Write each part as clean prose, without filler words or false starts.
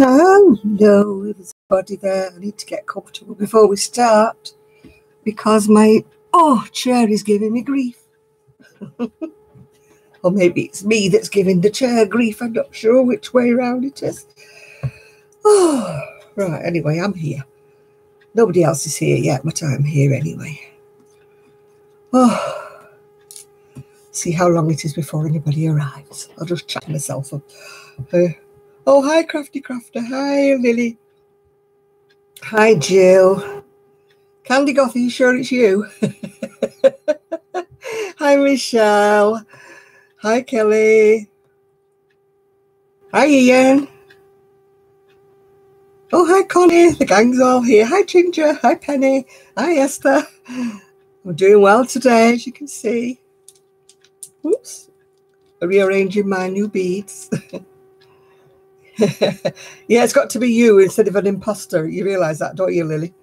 Hello, everybody there. I need to get comfortable before we start because my chair is giving me grief. Or maybe it's me that's giving the chair grief. I'm not sure which way around it is. Oh, right. Anyway, I'm here. Nobody else is here yet, but I'm here anyway. Oh, see how long it is before anybody arrives. I'll just chat myself up. Oh, hi, Crafty Crafter. Hi, Lily. Hi, Jill. Candy Goth, are you sure it's you? Hi, Michelle. Hi, Kelly. Hi, Ian. Oh, hi, Connie. The gang's all here. Hi, Ginger. Hi, Penny. Hi, Esther. I'm doing well today, as you can see. Oops. Rearranging my new beads. Yeah, it's got to be you instead of an imposter. You realise that, don't you, Lily?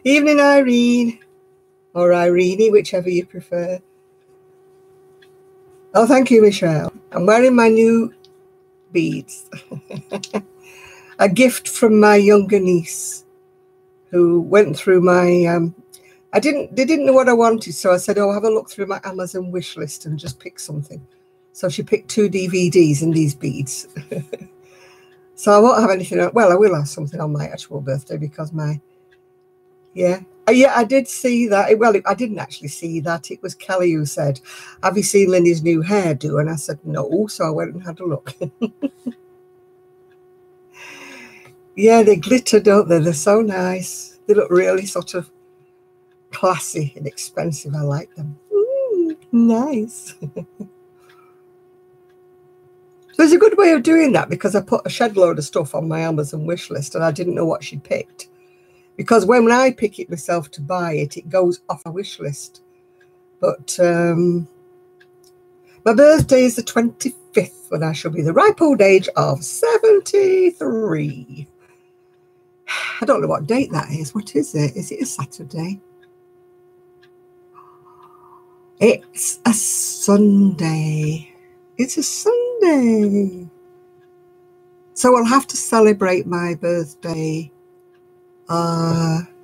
Evening, Irene. Or Irene, whichever you prefer. Oh, thank you, Michelle. I'm wearing my new beads. A gift from my younger niece who went through my... they didn't know what I wanted, so I said, oh, have a look through my Amazon wish list and just pick something. So she picked 2 DVDs and these beads. So I won't have anything. Well, I will have something on my actual birthday because my... Yeah, I did see that. Well, I didn't actually see that. It was Kelly who said, have you seen Linny's new hairdo? And I said, no. So I went and had a look. Yeah, they glitter, don't they? They're so nice. They look really sort of classy and expensive. I like them. Nice. So it's a good way of doing that because I put a shed load of stuff on my Amazon wish list and I didn't know what she'd picked. Because when I pick it myself to buy it, it goes off a wish list. But my birthday is the 25th when I shall be the ripe old age of 73. I don't know what date that is. What is it? Is it a Saturday? It's a Sunday. It's a Sunday. So I'll have to celebrate my birthday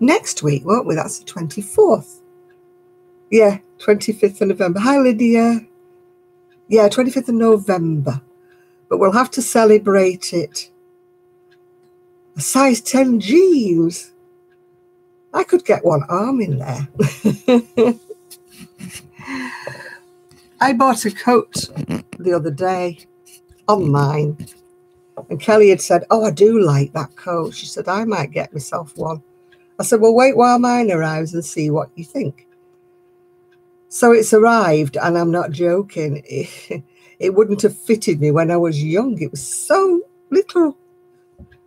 next week, won't we? That's the 24th. Yeah, 25th of November. Hi, Lydia. Yeah, 25th of November. But we'll have to celebrate it. A size 10 jeans. I could get one arm in there. I bought a coat the other day online. And Kelly had said, oh, I do like that coat. She said, I might get myself one. I said, well, wait while mine arrives and see what you think. So it's arrived, and I'm not joking. It wouldn't have fitted me when I was young. It was so little.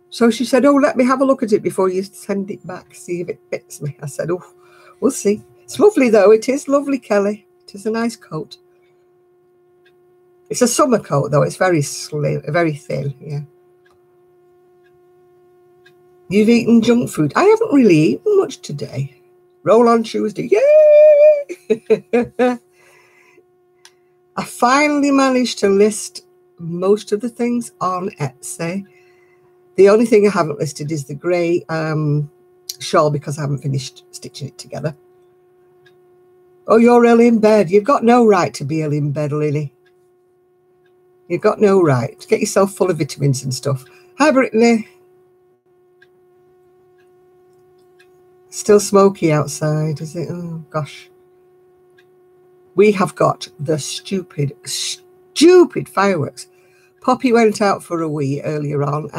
So she said, oh, let me have a look at it before you send it back, see if it fits me. I said, oh, we'll see. It's lovely, though. It is lovely, Kelly. It is a nice coat. It's a summer coat, though. It's very slim, very thin, yeah. You've eaten junk food. I haven't really eaten much today. Roll on Tuesday. Yay! I finally managed to list most of the things on Etsy. The only thing I haven't listed is the grey shawl because I haven't finished stitching it together. Oh, you're early in bed. You've got no right to be early in bed, Lily. You've got no right. Get yourself full of vitamins and stuff. Hi, Brittany. Still smoky outside, is it? Oh, gosh. We have got the stupid fireworks. Poppy went out for a wee earlier on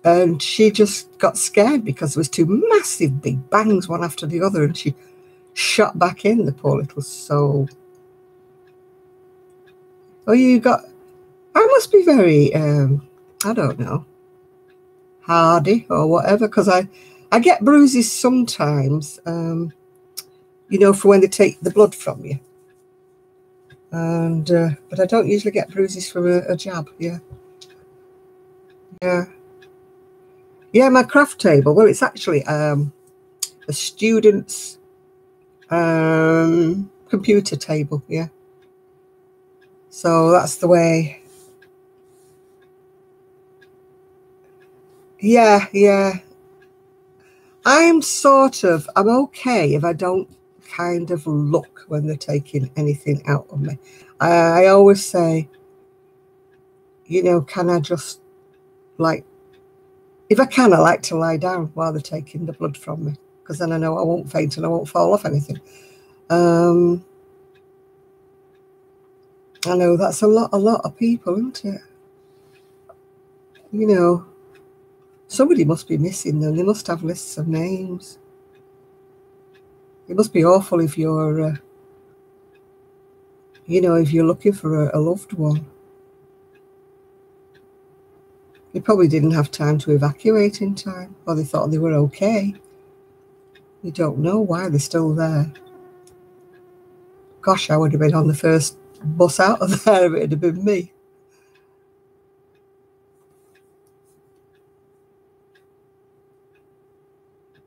and she just got scared because there was 2 massive big bangs, one after the other, and she shot back in, the poor little soul. Oh, you got... I must be very, I don't know, hardy or whatever, because I get bruises sometimes, you know, for when they take the blood from you. And but I don't usually get bruises from a jab. Yeah, my craft table. Well, it's actually a student's computer table. Yeah, so that's the way Yeah. I'm okay if I don't kind of look when they're taking anything out of me. I always say, can I just, like, if I can, I like to lie down while they're taking the blood from me, because then I know I won't faint and I won't fall off anything. I know that's a lot of people, isn't it? Somebody must be missing them. They must have lists of names. It must be awful if you're, if you're looking for a loved one. They probably didn't have time to evacuate in time, or they thought they were okay. You don't know why they're still there. Gosh, I would have been on the first bus out of there if it had been me.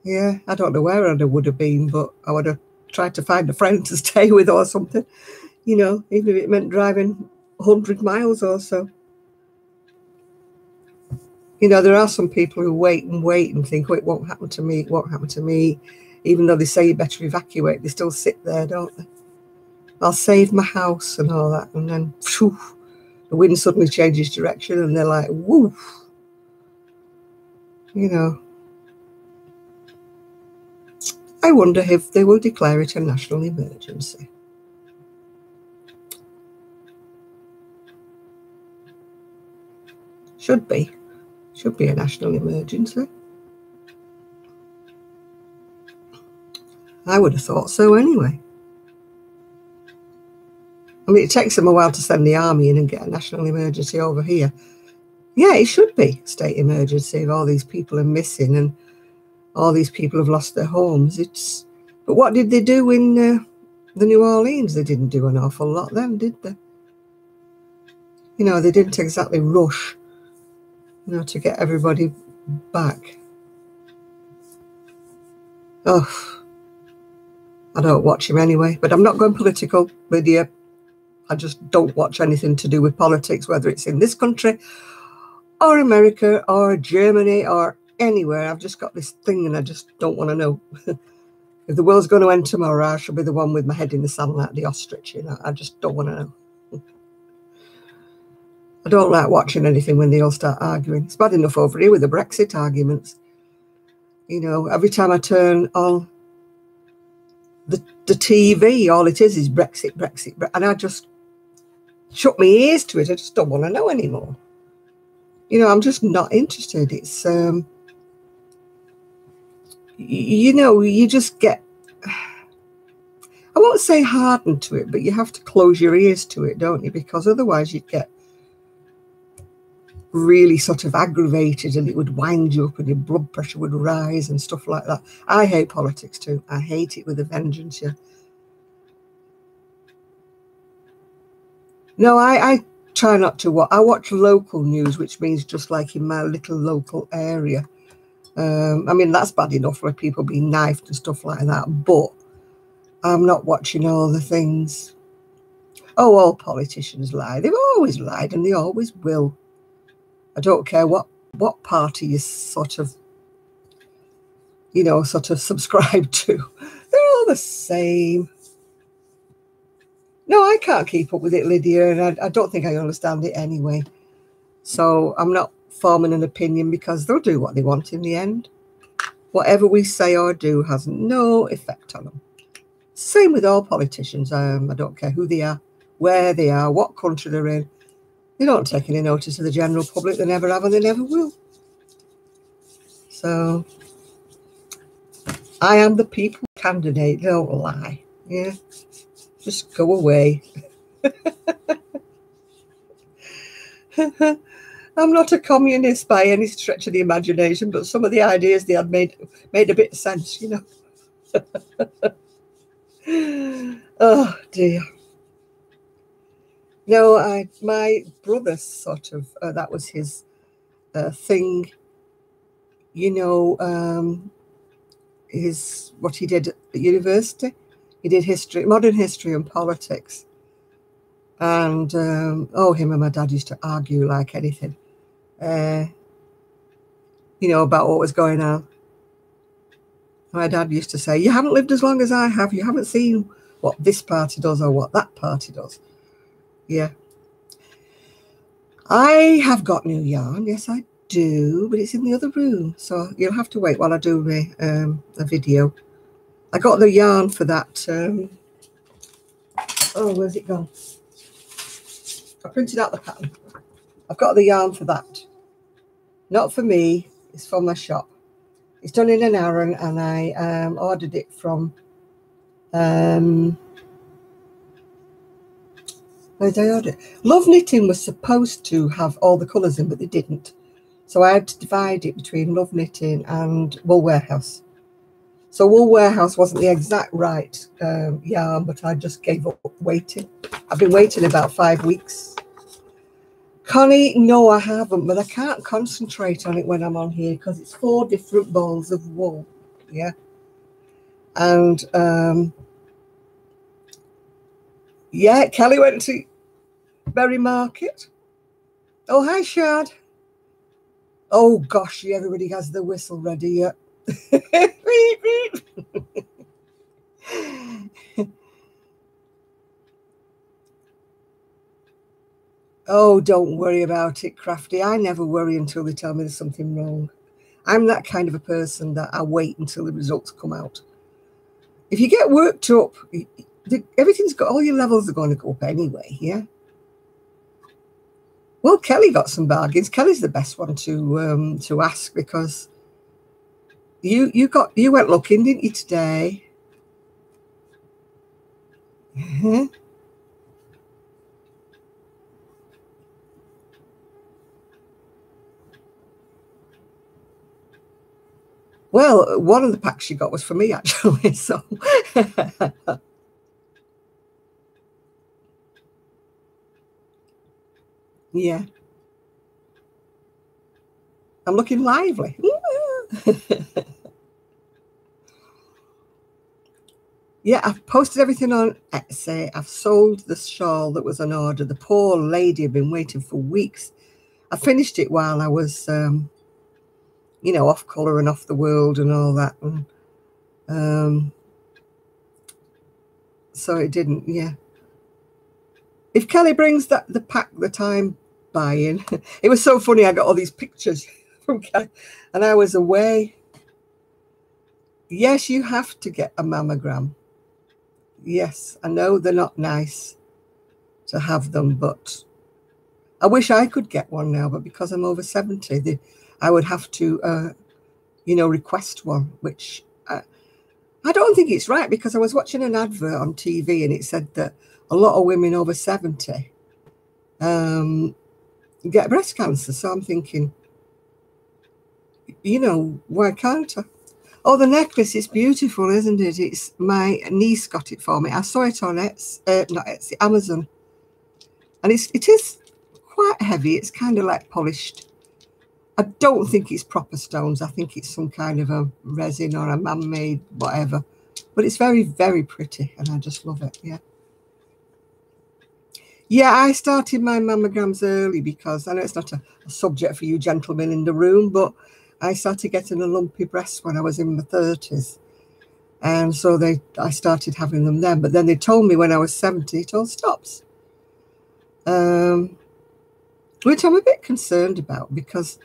Yeah, I don't know where I would have been, but I would have tried to find a friend to stay with or something, even if it meant driving 100 miles or so. There are some people who wait and think, oh, it won't happen to me, it won't happen to me. Even though they say you better evacuate, they still sit there, don't they? I'll save my house and all that. And then phew, the wind suddenly changes direction and they're like, woo. I wonder if they will declare it a national emergency. Should be a national emergency. I would have thought so anyway. I mean, it takes them a while to send the army in and get a national emergency over here. Yeah, it should be a state emergency if all these people are missing and all these people have lost their homes. But what did they do in the New Orleans? They didn't do an awful lot then, did they? They didn't exactly rush, to get everybody back. Oh, I don't watch him anyway, but I'm not going political with you. I just don't watch anything to do with politics, whether it's in this country or America or Germany or anywhere. I've just got this thing and I just don't want to know. If the world's going to end tomorrow, I shall be the one with my head in the sand like the ostrich. I just don't want to know. I don't like watching anything when they all start arguing. It's bad enough over here with the Brexit arguments. Every time I turn on the TV, all it is Brexit. And I just shut my ears to it. I just don't want to know anymore. I'm just not interested. It's, you just get, I won't say hardened to it, but you have to close your ears to it, don't you? Because otherwise you'd get really sort of aggravated and it would wind you up and your blood pressure would rise and stuff like that. I hate politics too. I hate it with a vengeance, yeah. No, I try not to watch. I watch local news, which means just like in my little local area. I mean, that's bad enough for people being knifed and stuff like that, but I'm not watching all the things. Oh, all politicians lie. They've always lied and they always will. I don't care what party you sort of subscribe to. They're all the same. No, I can't keep up with it, Lydia, and I don't think I understand it anyway. So I'm not forming an opinion because they'll do what they want in the end. Whatever we say or do has no effect on them. Same with all politicians. I don't care who they are, where they are, what country they're in. They don't take any notice of the general public. They never have and they never will. So I am the people candidate. Don't lie. Yeah. Just go away. I'm not a communist by any stretch of the imagination, but some of the ideas they had made a bit of sense, Oh dear. No, my brother sort of, that was his thing, what he did at university. He did history, modern history and politics. And, him and my dad used to argue like anything. you know, about what was going on. My dad used to say, you haven't lived as long as I have. You haven't seen what this party does or what that party does. Yeah. I have got new yarn. Yes, I do, but it's in the other room. So you'll have to wait while I do a video. I got the yarn for that. Oh, where's it gone? I printed out the pattern. I've got the yarn for that. Not for me. It's for my shop. It's done in an Aran, and I ordered it from where did I order it? Love Knitting was supposed to have all the colours in, but they didn't. So I had to divide it between Love Knitting and Wool Warehouse. So Wool Warehouse wasn't the exact right yarn, but I just gave up waiting. I've been waiting about 5 weeks. Connie, no, I haven't, but I can't concentrate on it when I'm on here because it's 4 different balls of wool. Yeah. And yeah, Kelly went to Berry Market. Oh, hi, Shad. Oh, gosh, everybody has the whistle ready yet. Oh, don't worry about it, Crafty. I never worry until they tell me there's something wrong. I'm that kind of a person that I wait until the results come out. If you get worked up, everything's got, all your levels are going to go up anyway, yeah? Well, Kelly got some bargains. Kelly's the best one to ask because you went looking, didn't you, today? Well, one of the packs she got was for me, actually. So, yeah. I'm looking lively. Yeah, I've posted everything on Etsy. I've sold the shawl that was on order. The poor lady had been waiting for weeks. I finished it while I was, you know, off colour and off the world and all that. And, so it didn't, yeah. If Kelly brings the pack that I'm buying, it was so funny. I got all these pictures from Kelly and I was away. Yes, you have to get a mammogram. Yes, I know they're not nice to have them, but I wish I could get one now, but because I'm over 70, I would have to, you know, request one, which I don't think it's right because I was watching an advert on TV and it said that a lot of women over 70 get breast cancer. So I'm thinking, you know, why can't I? Oh, the necklace is beautiful, isn't it? It's my niece got it for me. I saw it on Amazon. And it is quite heavy. It's kind of like polished. I don't think it's proper stones. I think it's some kind of a resin or a man-made whatever. But it's very, very pretty and I just love it, yeah. Yeah, I started my mammograms early because I know it's not a subject for you gentlemen in the room, but I started getting a lumpy breast when I was in my 30s. And so I started having them then. But then they told me when I was 70, it all stops. Which I'm a bit concerned about because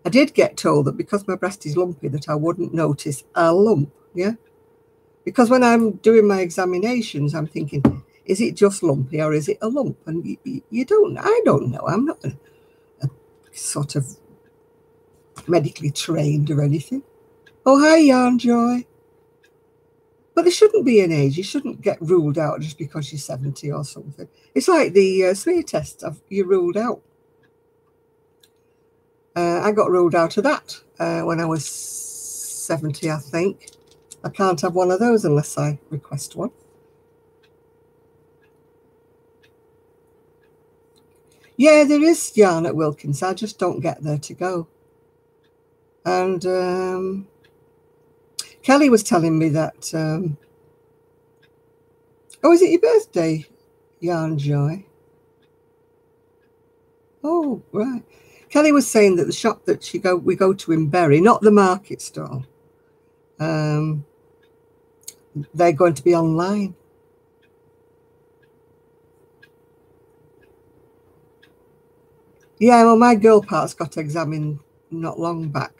I did get told that because my breast is lumpy that I wouldn't notice a lump, yeah? Because when I'm doing my examinations, I'm thinking, is it just lumpy or is it a lump? And you don't, I don't know. I'm not a sort of medically trained or anything. Oh, hi, Yarn Joy. But there shouldn't be an age. You shouldn't get ruled out just because you're 70 or something. It's like the smear test. You're ruled out. I got ruled out of that when I was 70, I think. I can't have one of those unless I request one. Yeah, there is yarn at Wilkins. I just don't get there to go. And Kelly was telling me that, oh, is it your birthday, Yarn Joy? Oh, right. Kelly was saying that the shop that we go to in Bury, not the market stall, they're going to be online. Yeah, well, my girl part's got examined not long back,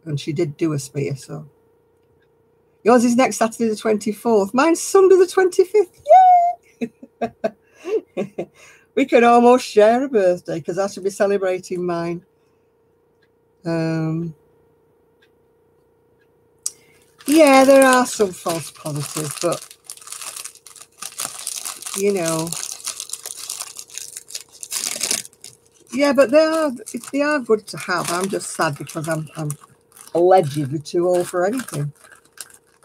and she did do a smear, so. Yours is next Saturday the 24th. Mine's Sunday the 25th. Yay! We can almost share a birthday, because I should be celebrating mine. Yeah, there are some false positives, but, you know. Yeah, but they are good to have. I'm just sad because I'm allegedly too old for anything.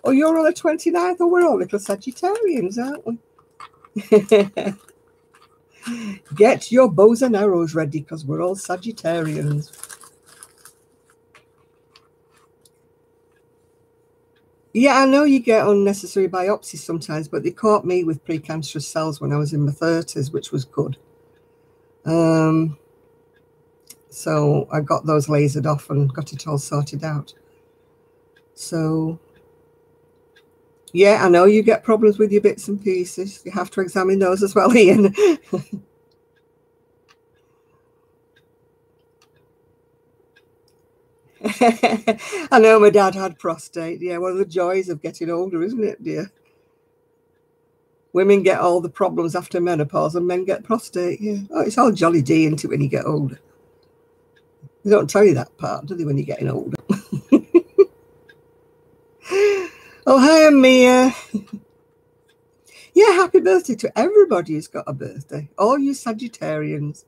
Oh, you're on the 29th? Oh, we're all little Sagittarians, aren't we? Get your bows and arrows ready because we're all Sagittarians. Yeah, I know you get unnecessary biopsies sometimes, but they caught me with precancerous cells when I was in my 30s, which was good. So I got those lasered off and got it all sorted out. So, yeah, I know you get problems with your bits and pieces. You have to examine those as well, Ian. I know my dad had prostate. Yeah, one of the joys of getting older, isn't it, dear? Women get all the problems after menopause and men get prostate. Yeah. Oh, it's all jolly D, isn't it, when you get older? They don't tell you that part, do they, when you're getting older? Oh, hi, Mia. Yeah, happy birthday to everybody who's got a birthday. All you Sagittarians.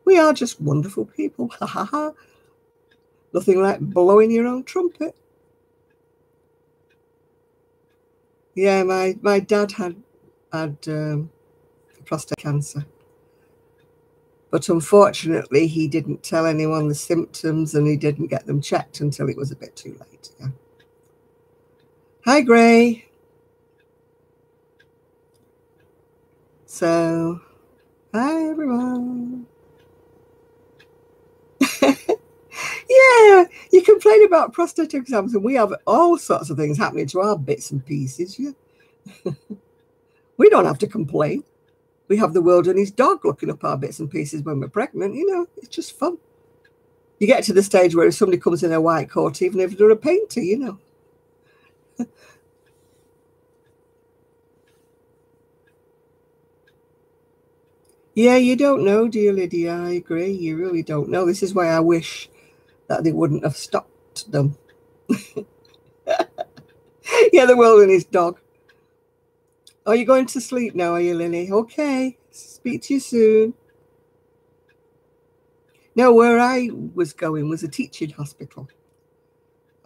We are just wonderful people. Ha ha ha. Nothing like blowing your own trumpet. Yeah, my dad had prostate cancer. But unfortunately, he didn't tell anyone the symptoms and he didn't get them checked until it was a bit too late. Yeah. Hi, Gray. So, hi, everyone. Yeah, you complain about prostate exams and we have all sorts of things happening to our bits and pieces. Yeah. We don't have to complain. We have the world and his dog looking up our bits and pieces when we're pregnant. You know, it's just fun. You get to the stage where if somebody comes in a white coat, even if they're a painter, you know. Yeah, you don't know, dear Lydia. I agree. You really don't know. This is why I wish that they wouldn't have stopped them. Yeah, the world and his dog. Are you going to sleep now, are you, Lily? Okay. Speak to you soon. No, where I was going was a teaching hospital.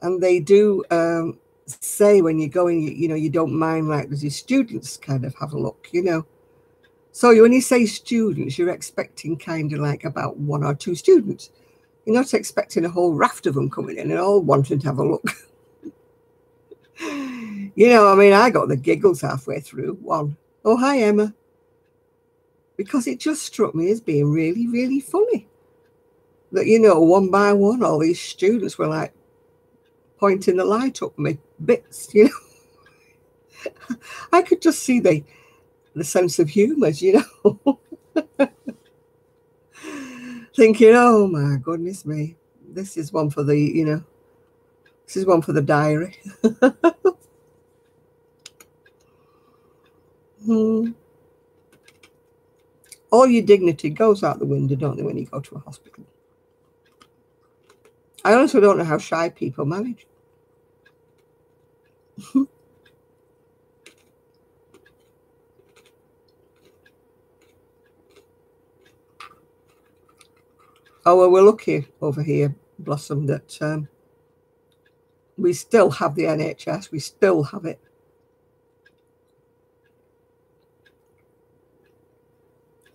And they do say when you're going, you know, you don't mind, like, there's your students kind of have a look, you know. So when you say students, you're expecting kind of like about 1 or 2 students. You're not expecting a whole raft of them coming in and all wanting to have a look. You know, I mean, I got the giggles halfway through one. Oh, hi, Emma. Because it just struck me as being really, really funny. That, you know, one by one, all these students were like pointing the light up my bits, you know. I could just see the sense of humour, you know. Thinking, oh my goodness me, this is one for the, you know, this is one for the diary. All your dignity goes out the window, don't they, when you go to a hospital? I also don't know how shy people manage. Oh, well, we're lucky over here, Blossom, that we still have the NHS. We still have it.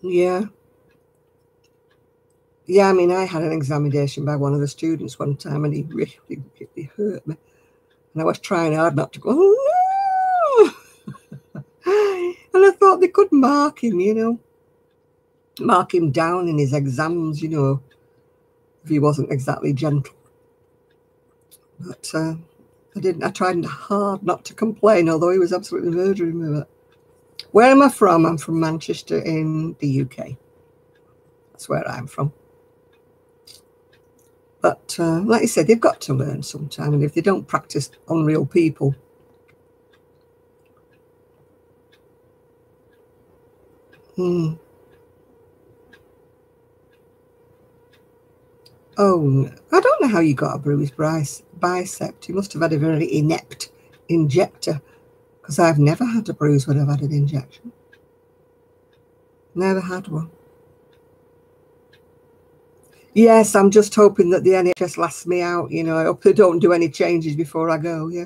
Yeah. Yeah, I mean, I had an examination by one of the students one time and he really, really hurt me. And I was trying hard not to go, oh, no! And I thought they could mark him, you know. mark him down in his exams, you know, if he wasn't exactly gentle. But I tried hard not to complain, although he was absolutely murdering me. But where am I from? I'm from Manchester in the UK. That's where I'm from. But like I said, they've got to learn sometime, and if they don't practice on real people, Oh, I don't know how you got a bruised bicep. You must have had a very inept injector, because I've never had a bruise when I've had an injection. Never had one. Yes, I'm just hoping that the NHS lasts me out, you know. I hope they don't do any changes before I go, yeah.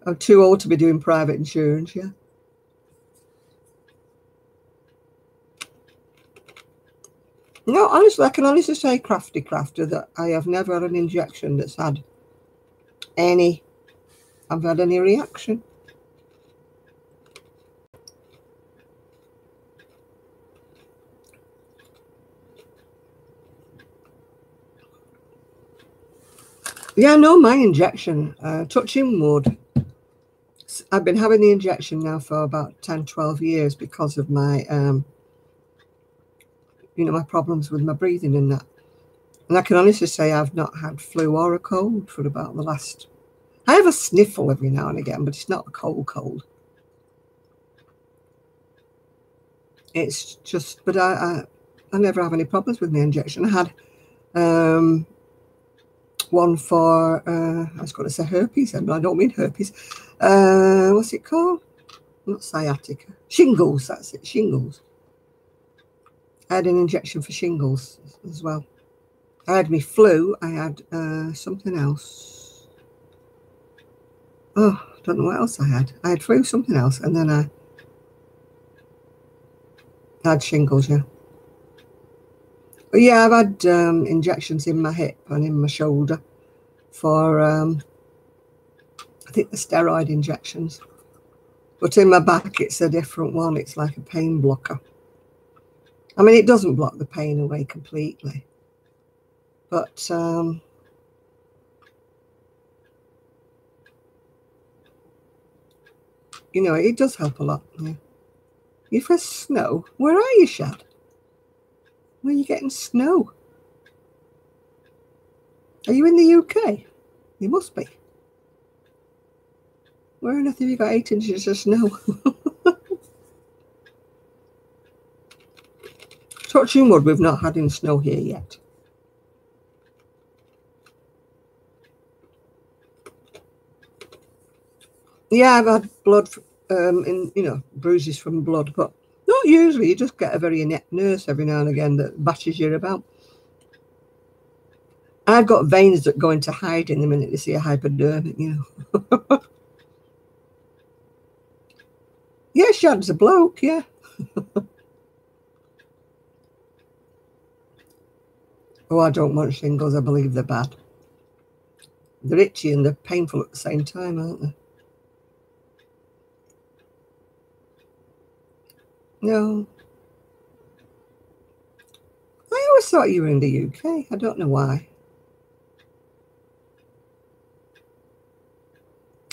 I'm too old to be doing private insurance, yeah. No, honestly, I can honestly say, crafter, that I have never had an injection that's had any, I've had any reaction. Yeah, no, my injection, touching wood, I've been having the injection now for about 10, 12 years because of my, you know, my problems with my breathing and that. And I can honestly say I've not had flu or a cold for about the last, I have a sniffle every now and again, but it's not a cold. It's just, but I never have any problems with my injection. I had one for, I was going to say herpes, but I don't mean herpes. What's it called? Not sciatica. Shingles, that's it, shingles. I had an injection for shingles as well. I had me flu. I had something else. Oh, I don't know what else I had. I had flu, something else, and then I had shingles, yeah. But yeah, I've had injections in my hip and in my shoulder for, I think, the steroid injections. But in my back, it's a different one. It's like a pain blocker. I mean, it doesn't block the pain away completely. But you know, it does help a lot. Yeah. You for snow? Where are you, Shad? Where are you getting snow? Are you in the UK? You must be. Where on earth have you got 8 inches of snow? Touching wood, we've not had any snow here yet. Yeah, I've had blood, in, you know, bruises from blood, but not usually. You just get a very inept nurse every now and again that bashes you about. I've got veins that go into hiding the minute you see a hypodermic, you know. Yeah, Shad's a bloke, yeah. Oh, I don't want shingles. I believe they're bad. They're itchy and they're painful at the same time, aren't they? No. I always thought you were in the UK. I don't know why.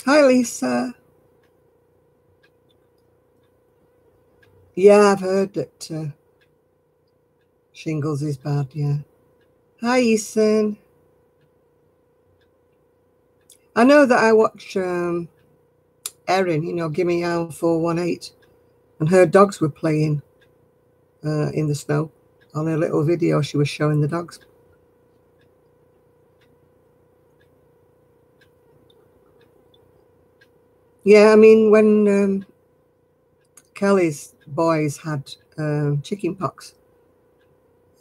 Hi, Lisa. Yeah, I've heard that shingles is bad, yeah. Hi, Ethan. I know that I watch Erin, you know, Gimme Owl 418, and her dogs were playing in the snow. On her little video, she was showing the dogs. Yeah, I mean, when Kelly's boys had chicken pox,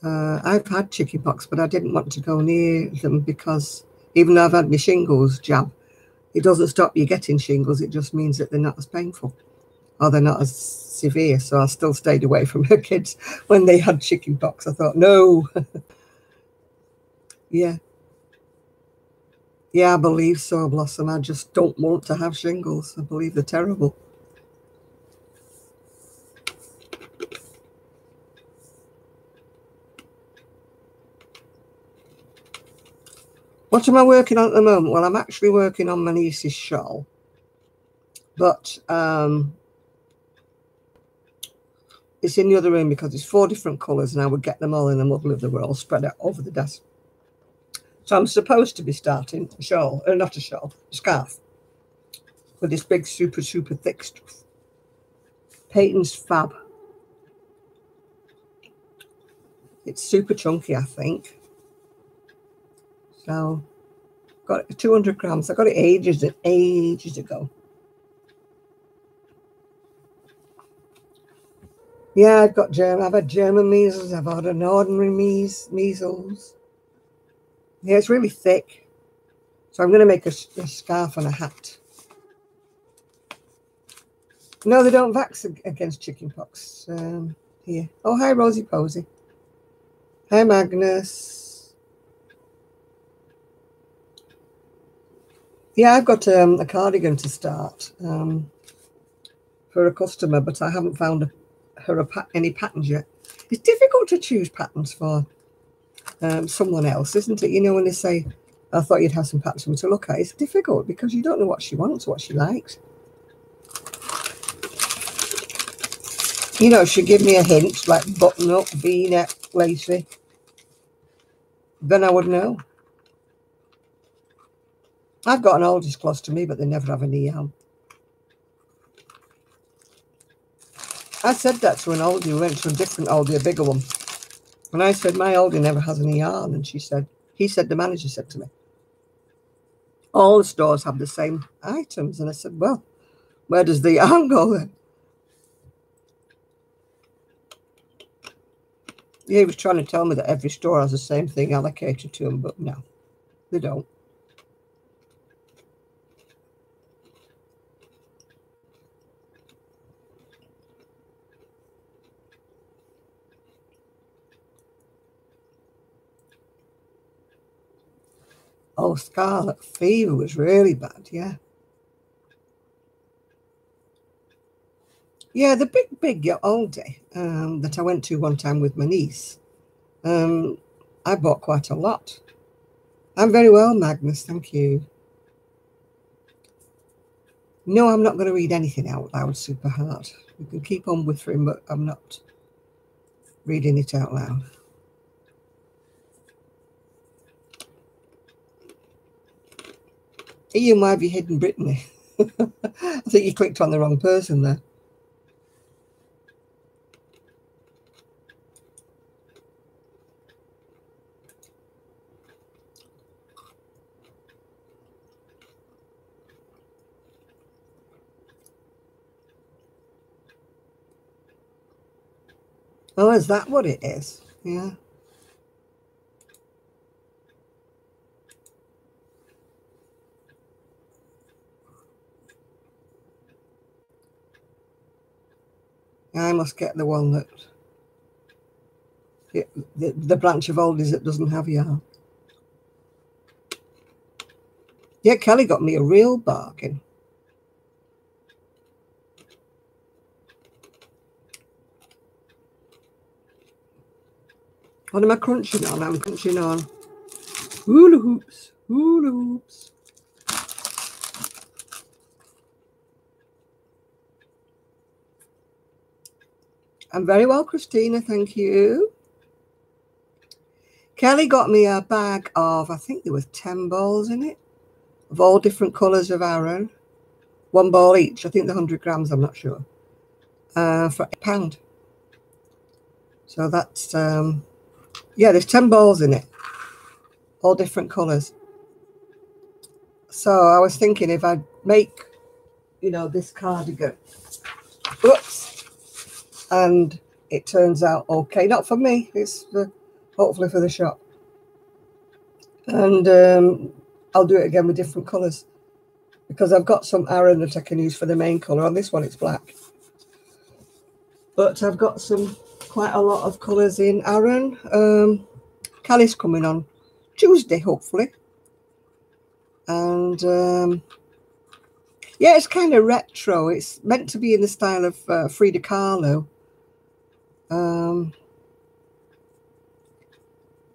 I've had chicken pox, but I didn't want to go near them because even though I've had my shingles jab, it doesn't stop you getting shingles. It just means that they're not as painful or they're not as severe. So I still stayed away from her kids when they had chicken pox. I thought, no. Yeah. Yeah, I believe so, Blossom. I just don't want to have shingles. I believe they're terrible. What am I working on at the moment? Well, I'm actually working on my niece's shawl, but it's in the other room because it's 4 different colours, and I would get them all in the middle of the roll, spread out over the desk. So I'm supposed to be starting a shawl, or not a shawl, a scarf, with this big super thick stuff. Peyton's Fab. It's super chunky, I think. So got it 200 grams. I got it ages ago. Yeah, I've had German measles. I've had an ordinary measles. Yeah, it's really thick. So I'm going to make a scarf and a hat. No, they don't vax against chickenpox here. Oh, hi, Rosie Posey. Hi, Magnus. Yeah, I've got a cardigan to start for a customer, but I haven't found any patterns yet. It's difficult to choose patterns for someone else, isn't it? You know, when they say, I thought you'd have some patterns for me to look at. It's difficult because you don't know what she wants, what she likes. You know, she'd give me a hint, like button up, V-neck, lacy. Then I would know. I've got an oldies close to me, but they never have any yarn. I said that to an oldie. We went to a different oldie, a bigger one. And I said, my oldie never has any yarn. And the manager said to me, all the stores have the same items. And I said, well, where does the yarn go then? Yeah, he was trying to tell me that every store has the same thing allocated to them, but no, they don't. Oh, scarlet fever was really bad, yeah. Yeah, the big oldie that I went to one time with my niece, I bought quite a lot. I'm very well, Magnus, thank you. No, I'm not going to read anything out loud super hard. You can keep on whispering, but I'm not reading it out loud. Ian, why have you hidden Brittany? I think you clicked on the wrong person there. Oh, is that what it is? Yeah. I must get the one that the branch of oldies that doesn't have yarn. Yeah, Kelly got me a real bargain. What am I crunching on? I'm crunching on hula hoops. Hula hoops. I'm very well, Christina, thank you. Kelly got me a bag of, I think there was 10 balls in it, of all different colours of Aran. 1 ball each, I think the 100 grams, I'm not sure, for £1. So that's, yeah, there's 10 balls in it, all different colours. So I was thinking if I make, you know, this cardigan, whoops, and it turns out okay, not for me, it's hopefully for the shop. And I'll do it again with different colours because I've got some Aran that I can use for the main colour. On this one, it's black. But I've got quite a lot of colours in Aran. Callie's coming on Tuesday, hopefully. And yeah, it's kind of retro. It's meant to be in the style of Frida Kahlo.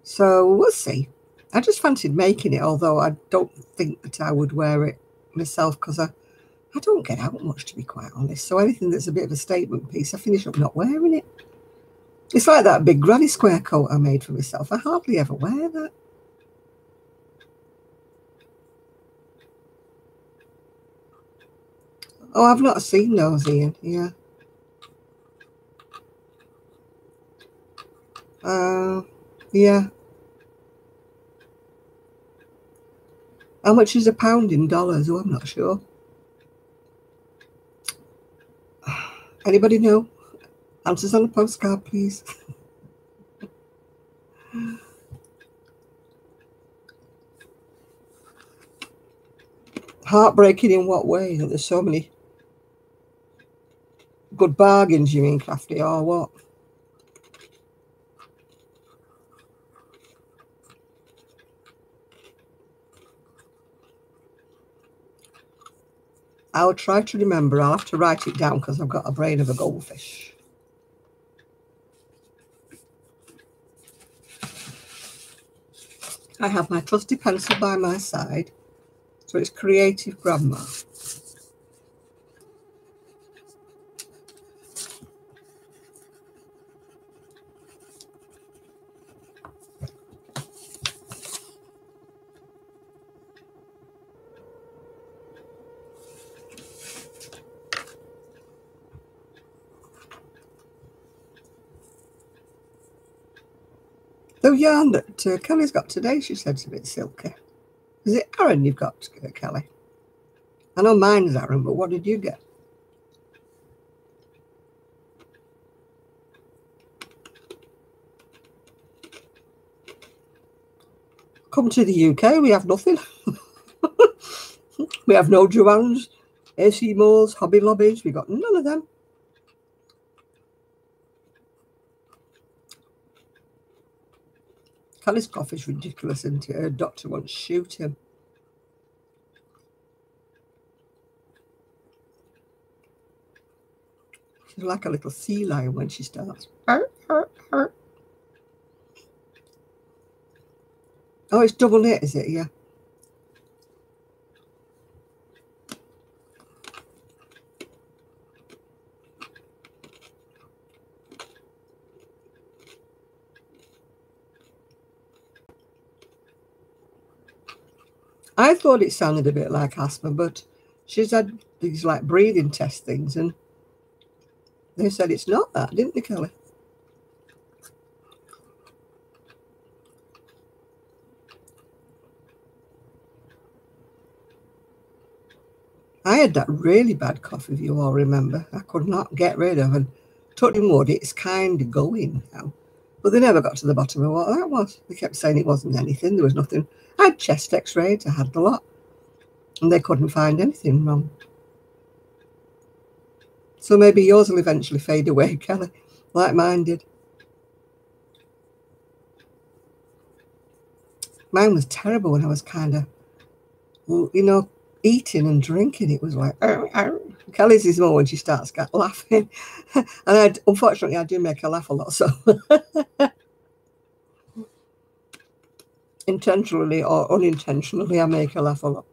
So we'll see. I just fancied making it, although I don't think that I would wear it myself because I don't get out much, to be quite honest. So anything that's a bit of a statement piece, I finish up not wearing it. It's like that big granny square coat I made for myself. I hardly ever wear that. Oh, I've not seen those, Ian. Yeah. Yeah. How much is a pound in dollars? Oh, I'm not sure. Anybody know? Answers on a postcard, please. Heartbreaking in what way? That there's so many good bargains, you mean, Crafty, or what? I'll try to remember. I'll have to write it down because I've got a brain of a goldfish. I have my trusty pencil by my side, so it's Creative Grandma. The yarn that Kelly's got today, she said, is a bit silky. Is it Aaron you've got, Kelly? I know mine's Aaron, but what did you get? Come to the UK, we have nothing. We have no Joannes, AC Moores, Hobby Lobbies. We got none of them. Kelly's cough is ridiculous, isn't it? Her doctor wants to shoot him. She's like a little sea lion when she starts. Oh, it's double knit, is it? Yeah. I thought it sounded a bit like asthma, but she's had these like breathing test things, and they said it's not that, didn't they, Kelly? I had that really bad cough, if you all remember. I could not get rid of, and touching wood, it's kind of going now. But they never got to the bottom of what that was. They kept saying it wasn't anything. There was nothing. I had chest x-rays. I had the lot. And they couldn't find anything wrong. So maybe yours will eventually fade away, Kelly, like mine did. Mine was terrible when I was kind of, you know, eating and drinking. It was like, Kelly's is more when she starts laughing. And unfortunately, I do make her laugh a lot. So intentionally or unintentionally, I make her laugh a lot.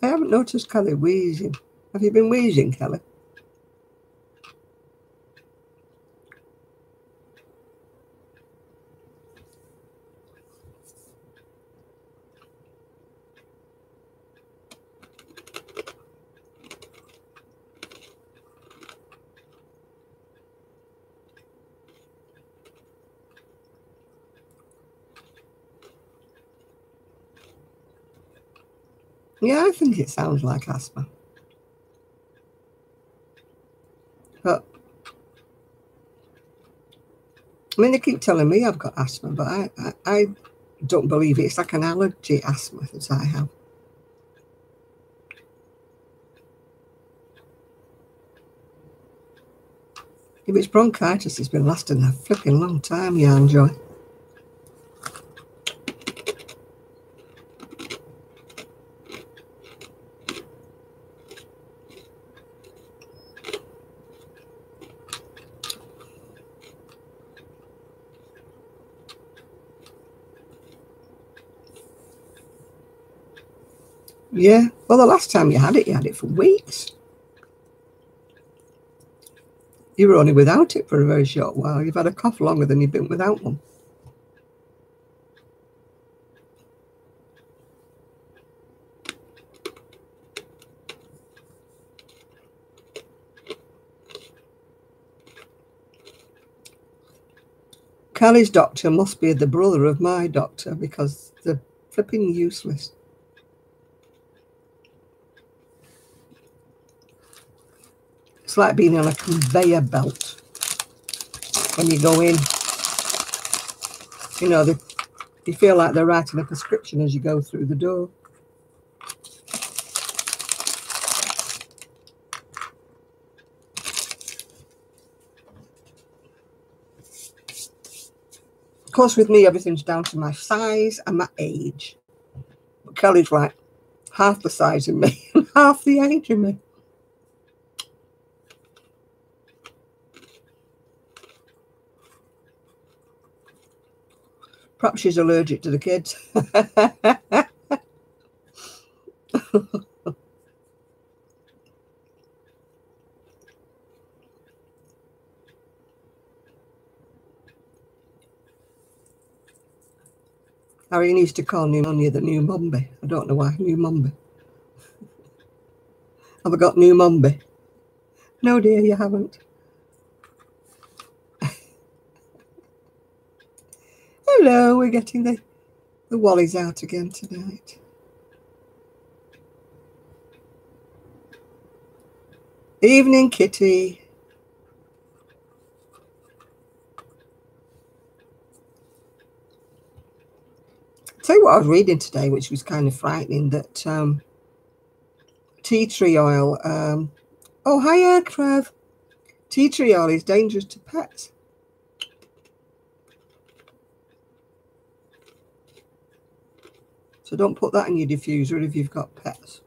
I haven't noticed Kelly wheezing. Have you been wheezing, Kelly? Yeah, I think it sounds like asthma. But, I mean, they keep telling me I've got asthma, but I don't believe it. It's like an allergy asthma that I have. If it's bronchitis, it's been lasting a flipping long time, Yarn Joy. Yeah. Well, the last time you had it for weeks. You were only without it for a very short while. You've had a cough longer than you've been without one. Kelly's doctor must be the brother of my doctor because they're flipping useless. It's like being on a conveyor belt when you go in. You know, you feel like they're writing a prescription as you go through the door. Of course, with me, everything's down to my size and my age. But Kelly's like half the size of me and half the age of me. Perhaps she's allergic to the kids. Harry used to call pneumonia the new mumby. I don't know why, new mumby. Have I got new mumby? No, dear, you haven't. Hello, we're getting the Wallies out again tonight. Evening, Kitty. Tell you what I was reading today, which was kind of frightening, that tea tree oil. Oh, hiya, Trev. Tea tree oil is dangerous to pets. So don't put that in your diffuser if you've got pets.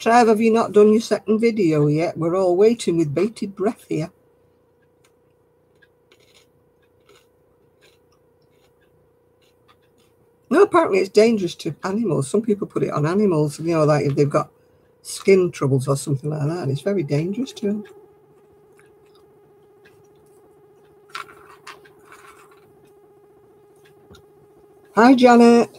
Trev, have you not done your second video yet? We're all waiting with bated breath here. No, apparently it's dangerous to animals. Some people put it on animals, you know, like if they've got skin troubles or something like that. It's very dangerous to them. Hi, Janet.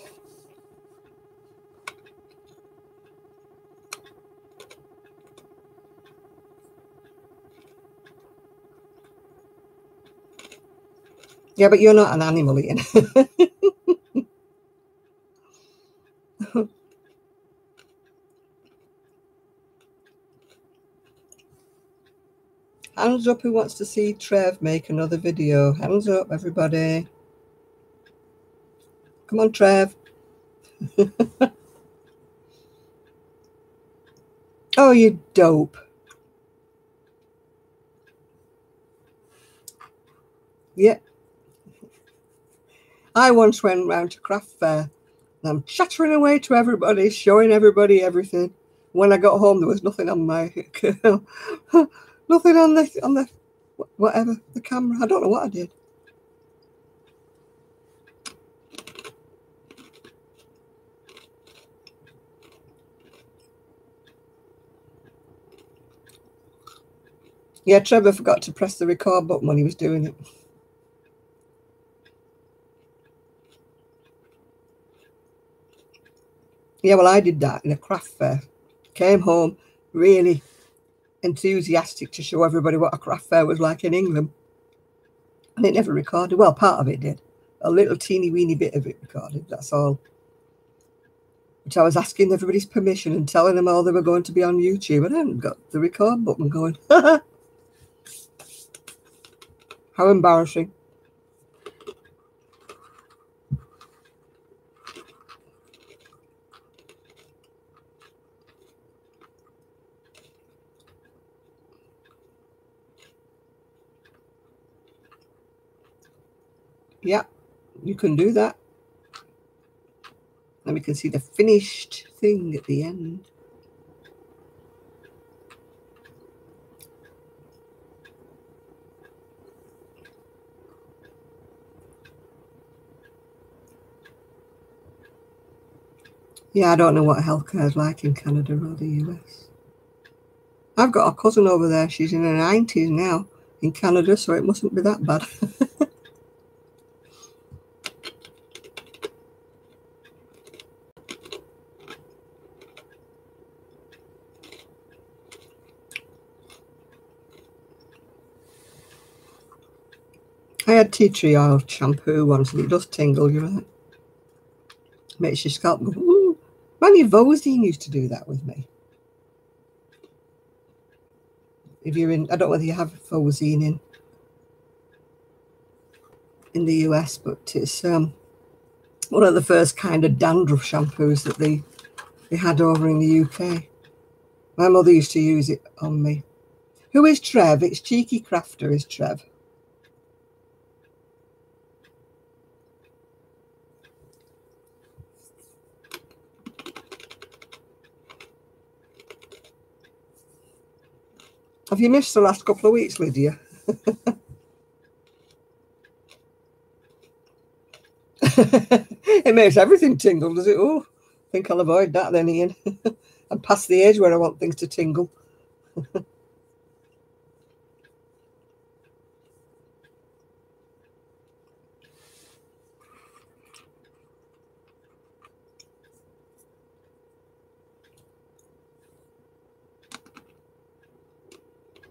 Yeah, but you're not an animal, Ian. Hands up who wants to see Trev make another video. Hands up, everybody. Come on, Trev. Oh, you dope. Yeah. I once went round to craft fair and I'm chattering away to everybody, showing everybody everything. When I got home, there was nothing on my nothing on the whatever, the camera. I don't know what I did. Yeah, Trevor forgot to press the record button when he was doing it. Yeah, well, I did that in a craft fair. Came home really enthusiastic to show everybody what a craft fair was like in England. And it never recorded. Well, part of it did. A little teeny weeny bit of it recorded, that's all. Which I was asking everybody's permission and telling them all they were going to be on YouTube. And I hadn't got the record button going. How embarrassing. Yeah, you can do that. Let me can see the finished thing at the end. Yeah, I don't know what healthcare is like in Canada or the US. I've got a cousin over there. She's in her 90s now in Canada, so it mustn't be that bad. I had tea tree oil shampoo once, and it does tingle, you're right. Makes your scalp go, ooh. Manny Vosine used to do that with me. If you're in, I don't know whether you have Vosine in the US, but it's one of the first kind of dandruff shampoos that they had over in the UK. My mother used to use it on me. Who is Trev? It's Cheeky Crafter is Trev. Have you missed the last couple of weeks, Lydia? It makes everything tingle, does it? Oh, I think I'll avoid that then, Ian. I'm past the age where I want things to tingle.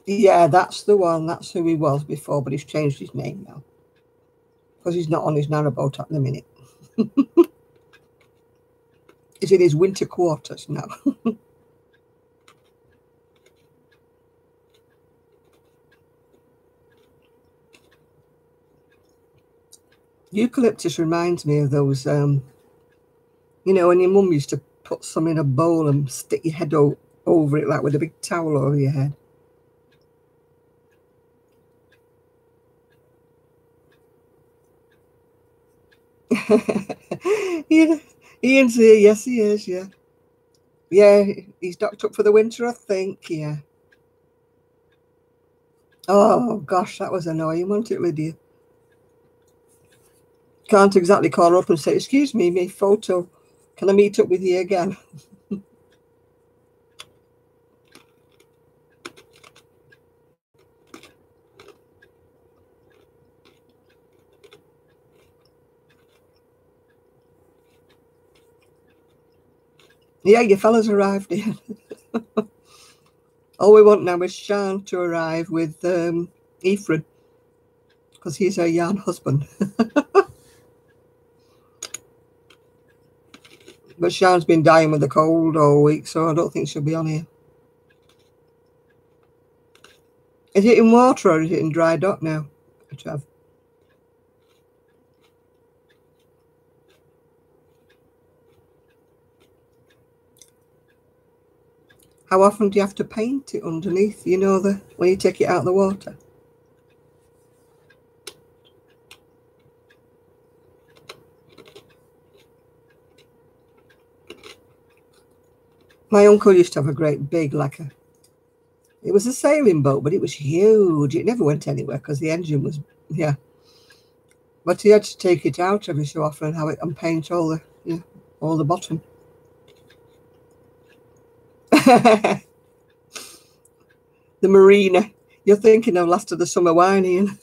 Yeah, that's the one. That's who he was before, but he's changed his name now. Because he's not on his narrowboat at the minute. He's in his winter quarters now. Eucalyptus reminds me of those, you know, when your mum used to put some in a bowl and stick your head over it, like with a big towel over your head. Yeah, Ian's here. Yes, he is. Yeah. Yeah, he's docked up for the winter, I think. Yeah. Oh, gosh, that was annoying, wasn't it, Lydia? Can't exactly call her up and say, excuse me, my photo. Can I meet up with you again? Yeah, your fella's arrived, Ian. All we want now is Sean to arrive with Ephraim, because he's her yarn husband. But Sean's been dying with a cold all week, so I don't think she'll be on here. Is it in water or is it in dry dock now, Trav? How often do you have to paint it underneath, you know, when you take it out of the water? My uncle used to have a great big, it was a sailing boat, but it was huge. It never went anywhere because the engine was, yeah. But he had to take it out every so often and have it and paint all the bottom. The marina. You're thinking of Last of the Summer Wine, Ian.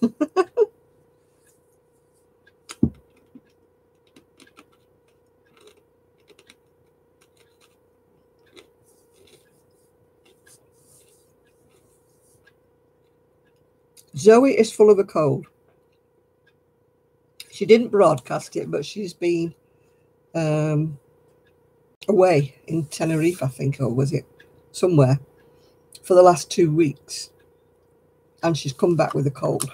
Zoe is full of a cold. She didn't broadcast it, but she's been away in Tenerife, I think, or was it somewhere, for the last 2 weeks. And she's come back with a cold.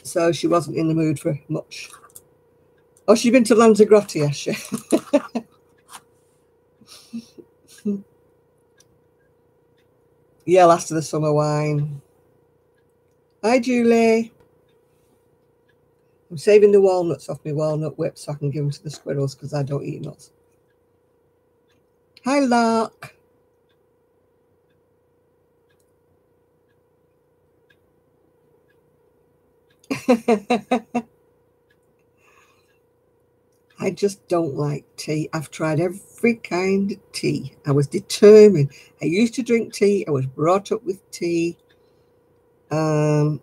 So she wasn't in the mood for much. Oh, she's been to Lanzarote, has she? Yeah, Last of the Summer Wine. Hi, Julie. I'm saving the walnuts off my walnut whip so I can give them to the squirrels because I don't eat nuts. Hi, Lark. I just don't like tea. I've tried every kind of tea. I was determined. I used to drink tea. I was brought up with tea. I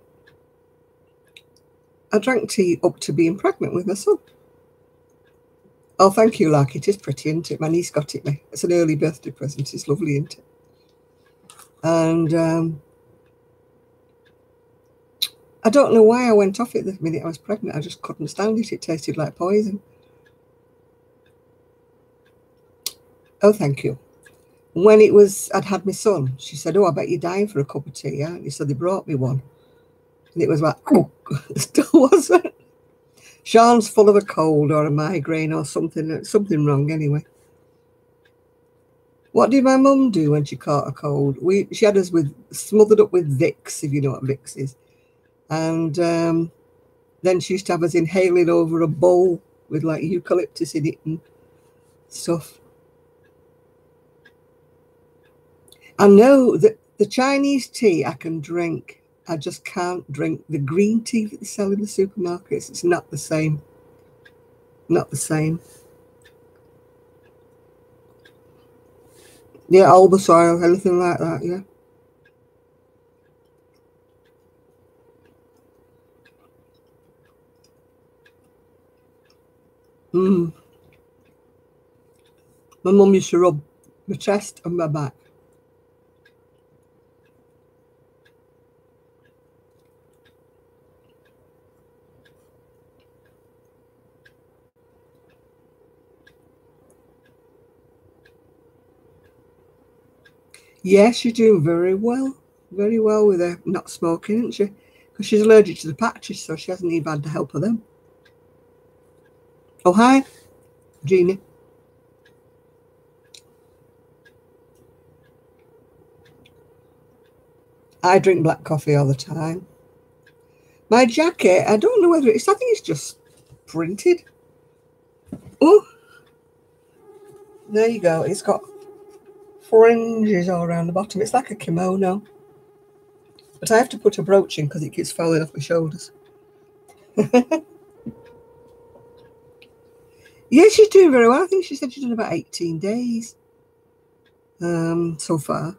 drank tea up to being pregnant with my son. Oh, thank you, Lark. It is pretty, isn't it? My niece got it me. It's an early birthday present. It's lovely, isn't it? And I don't know why I went off it the minute I was pregnant. I just couldn't stand it. It tasted like poison. Oh, thank you. When I'd had my son, she said, oh, I bet you're dying for a cup of tea, aren't you? So they brought me one. And it was like, oh, it still wasn't. Sean's full of a cold or a migraine or something wrong anyway. What did my mum do when she caught a cold? She had us smothered up with Vicks, if you know what Vicks is. And then she used to have us inhaling over a bowl with like eucalyptus in it and stuff. I know that the Chinese tea I can drink. I just can't drink the green tea that they sell in the supermarkets. It's not the same. Not the same. Yeah, albus oil, anything like that, yeah. My mum used to rub my chest and my back. Yes, she's doing very well with her not smoking, isn't she? Because she's allergic to the patches, so she hasn't even had the help of them. Oh, hi, Jeannie. I drink black coffee all the time. My jacket, I don't know whether I think it's just printed. Oh, there you go. It's got fringes all around the bottom. It's like a kimono. But I have to put a brooch in because it keeps falling off my shoulders. Yeah, she's doing very well. I think she said she's done about 18 days so far.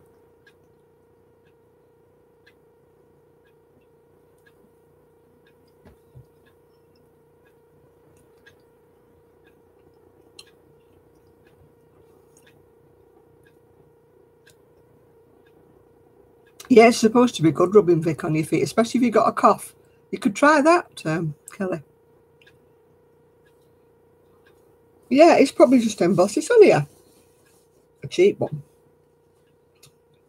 Yeah, it's supposed to be good rubbing Vic on your feet, especially if you've got a cough. You could try that, Kelly. Yeah, it's probably just embossed. It's only a cheap one.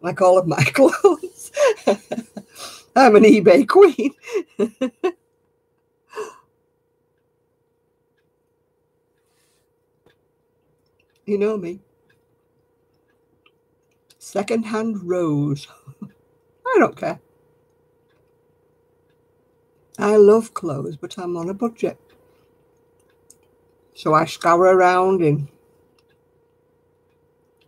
Like all of my clothes. I'm an eBay queen. You know me. Second-hand rose. I don't care. I love clothes, but I'm on a budget. So I scour around in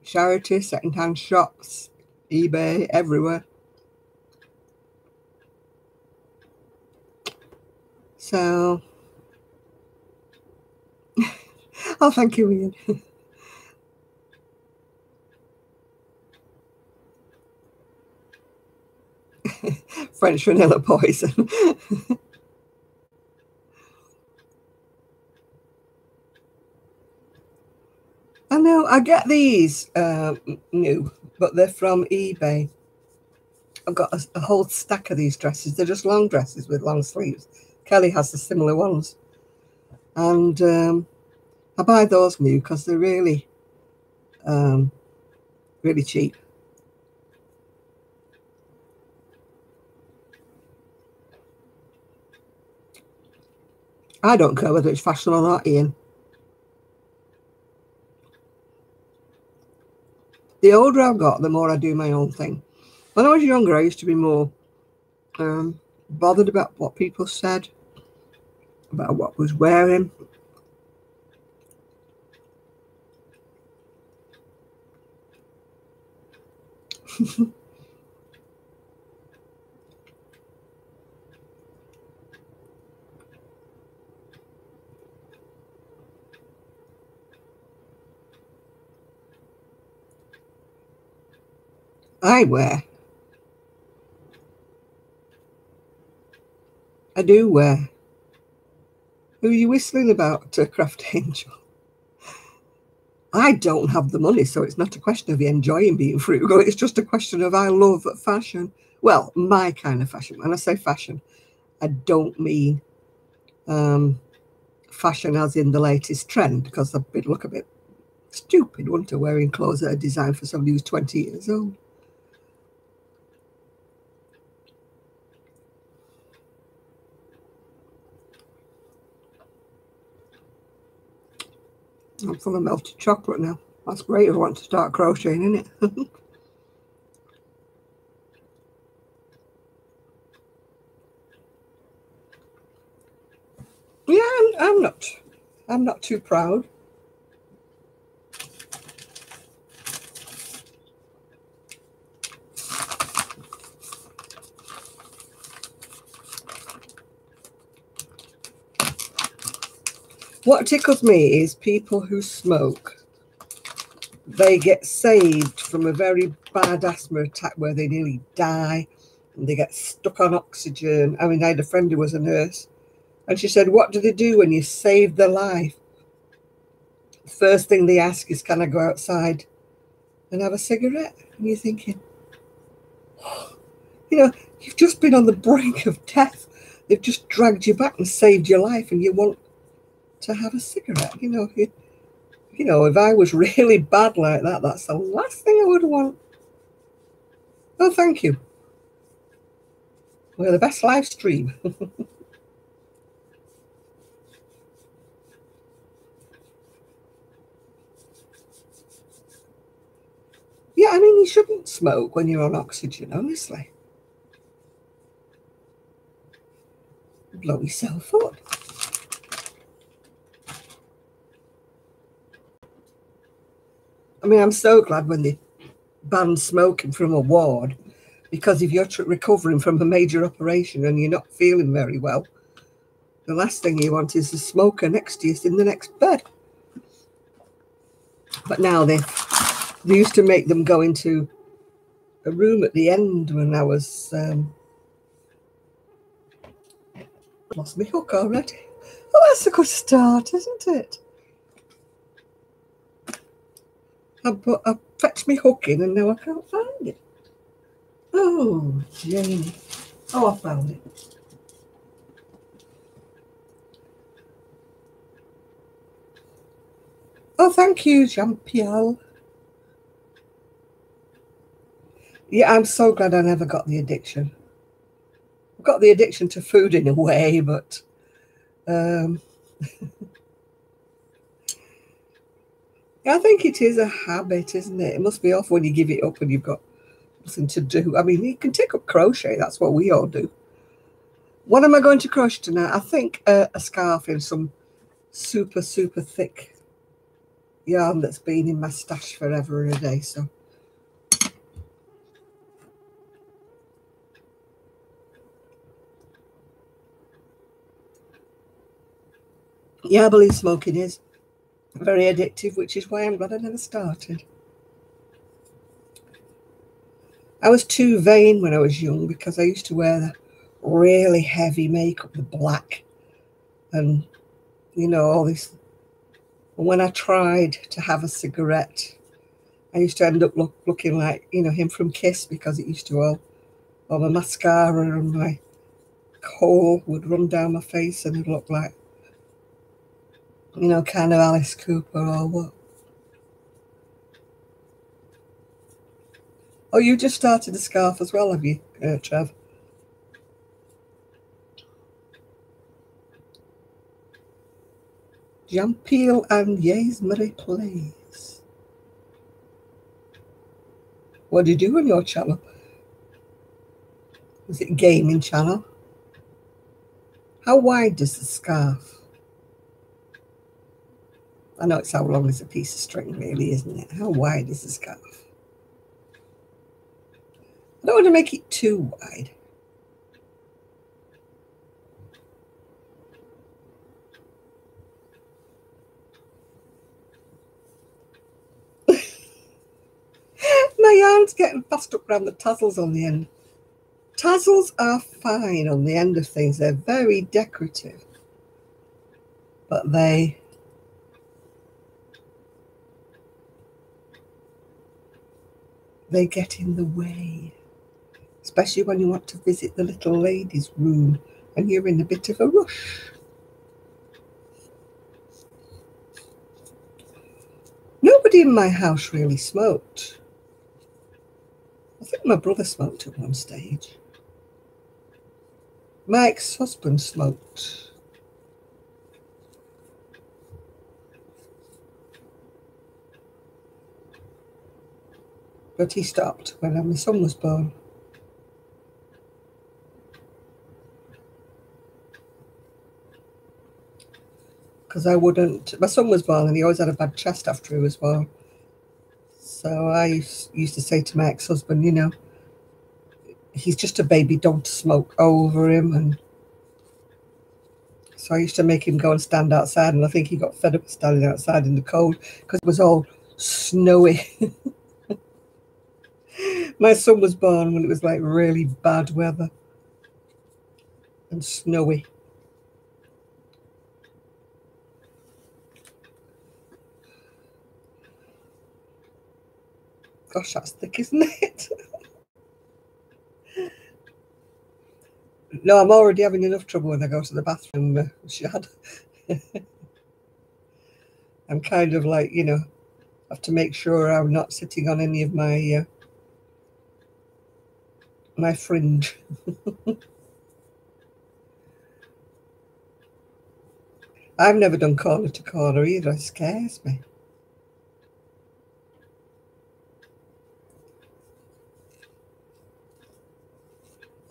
charity, second-hand shops, eBay, everywhere. So, oh, thank you, Ian. French vanilla poison. I know, I get these new, but they're from eBay. I've got a whole stack of these dresses. They're just long dresses with long sleeves. Kelly has the similar ones. And I buy those new because they're really, really cheap. I don't care whether it's fashion or not, Ian. The older I've got, the more I do my own thing. When I was younger, I used to be more bothered about what people said. about what I was wearing. I wear. I do wear. Who are you whistling about, Craft Angel? I don't have the money, so it's not a question of enjoying being frugal. It's just a question of I love fashion. Well, my kind of fashion. When I say fashion, I don't mean fashion as in the latest trend, because I'd look a bit stupid, wouldn't I, wearing clothes that are designed for somebody who's 20 years old. I'm full of melted chocolate now. That's great if I want to start crocheting, isn't it? Yeah, I'm not too proud. What tickles me is people who smoke. They get saved from a very bad asthma attack where they nearly die and they get stuck on oxygen. I mean, I had a friend who was a nurse, and she said, what do they do when you save their life? The first thing they ask is, can I go outside and have a cigarette? And you're thinking, you know, you've just been on the brink of death. They've just dragged you back and saved your life, and you want to have a cigarette. You know, if I was really bad like that, that's the last thing I would want. Oh, thank you. We're the best live stream. Yeah, I mean, you shouldn't smoke when you're on oxygen, honestly. Blow yourself up. I mean, I'm so glad when they banned smoking from a ward, because if you're recovering from a major operation and you're not feeling very well, the last thing you want is a smoker next to you in the next bed. But now they used to make them go into a room at the end when I was lost my hook already. Well, that's a good start, isn't it? I fetched my hook in and now I can't find it. Oh, Janie. Oh, I found it. Oh, thank you, Jean-Pierre. Yeah, I'm so glad I never got the addiction. I've got the addiction to food in a way, but I think it is a habit, isn't it? It must be off when you give it up and you've got nothing to do. I mean, you can take up crochet. That's what we all do. What am I going to crochet tonight? I think a scarf in some super, super thick yarn that's been in my stash forever and a day. So yeah, I believe smoking is very addictive, which is why I'm glad I never started. I was too vain when I was young because I used to wear the really heavy makeup, the black, and all this. And when I tried to have a cigarette, I used to end up looking like him from Kiss, because it used to all my mascara and my kohl would run down my face and it'd look like kind of Alice Cooper or what. Oh, you just started a scarf as well, have you, Trev? Jean-Pierre and Yasmary Plays. What do you do on your channel? Is it gaming channel? How wide does the scarf? I know it's how long is a piece of string, really, isn't it? How wide is the scarf? I don't want to make it too wide. My yarn's getting fast up around the tassels on the end. Tassels are fine on the end of things. They're very decorative. But they get in the way. Especially when you want to visit the little lady's room and you're in a bit of a rush. Nobody in my house really smoked. I think my brother smoked at one stage. My ex-husband smoked. But he stopped when my son was born. Because I wouldn't. My son was born and he always had a bad chest after he was born. So I used to say to my ex-husband, you know, he's just a baby, don't smoke over him. And so I used to make him go and stand outside, and I think he got fed up standing outside in the cold because it was all snowy. My son was born when it was like really bad weather and snowy. Gosh, that's thick, isn't it? No, I'm already having enough trouble when I go to the bathroom, Shad. I'm kind of like, you know, have to make sure I'm not sitting on any of my my fringe. I've never done corner to corner either. It scares me.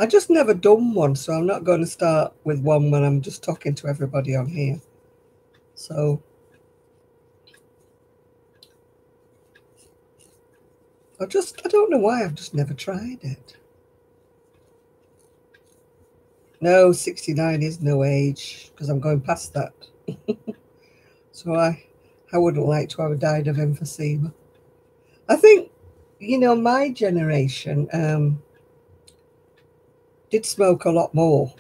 I just never done one, so I'm not going to start with one when I'm just talking to everybody on here. So I don't know why, I've just never tried it. No, 69 is no age, because I'm going past that. So I wouldn't like to have died of emphysema. I think, you know, my generation did smoke a lot more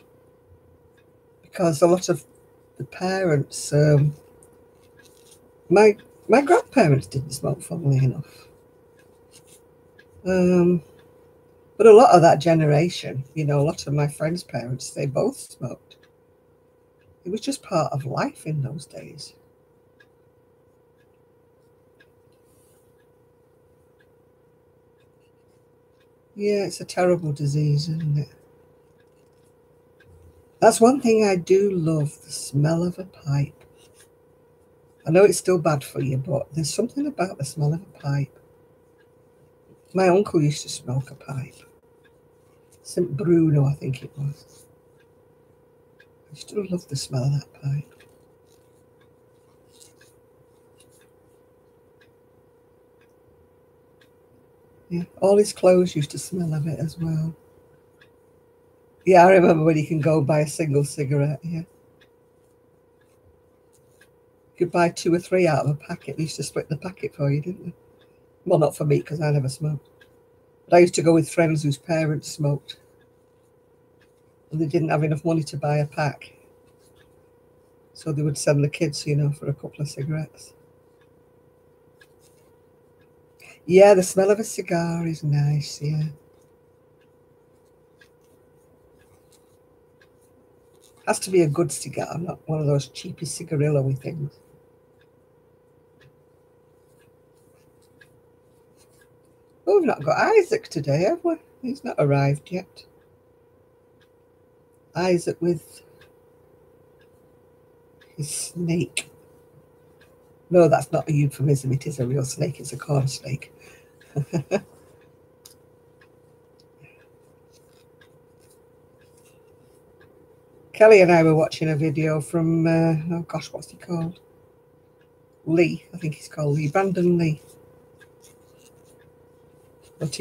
because a lot of the parents, my grandparents didn't smoke, funnily enough. But a lot of that generation, you know, a lot of my friends' parents, they both smoked. It was just part of life in those days. Yeah, it's a terrible disease, isn't it? That's one thing I do love, the smell of a pipe. I know it's still bad for you, but there's something about the smell of a pipe. My uncle used to smoke a pipe. St. Bruno, I think it was. I still love the smell of that pipe. Yeah, all his clothes used to smell of it as well. Yeah, I remember when you can go buy a single cigarette, yeah. You could buy 2 or 3 out of a packet. They used to split the packet for you, didn't they? Well, not for me, because I never smoked. But I used to go with friends whose parents smoked. And they didn't have enough money to buy a pack. So they would send the kids, you know, for a couple of cigarettes. Yeah, the smell of a cigar is nice, yeah. Has to be a good cigar, not one of those cheapy cigarillo-y things. Oh, we've not got Isaac today, have we? He's not arrived yet. Isaac with his snake. No, that's not a euphemism. It is a real snake. It's a corn snake. Kelly and I were watching a video from, oh gosh, what's he called? Lee, I think he's called Lee, Brandon Lee. But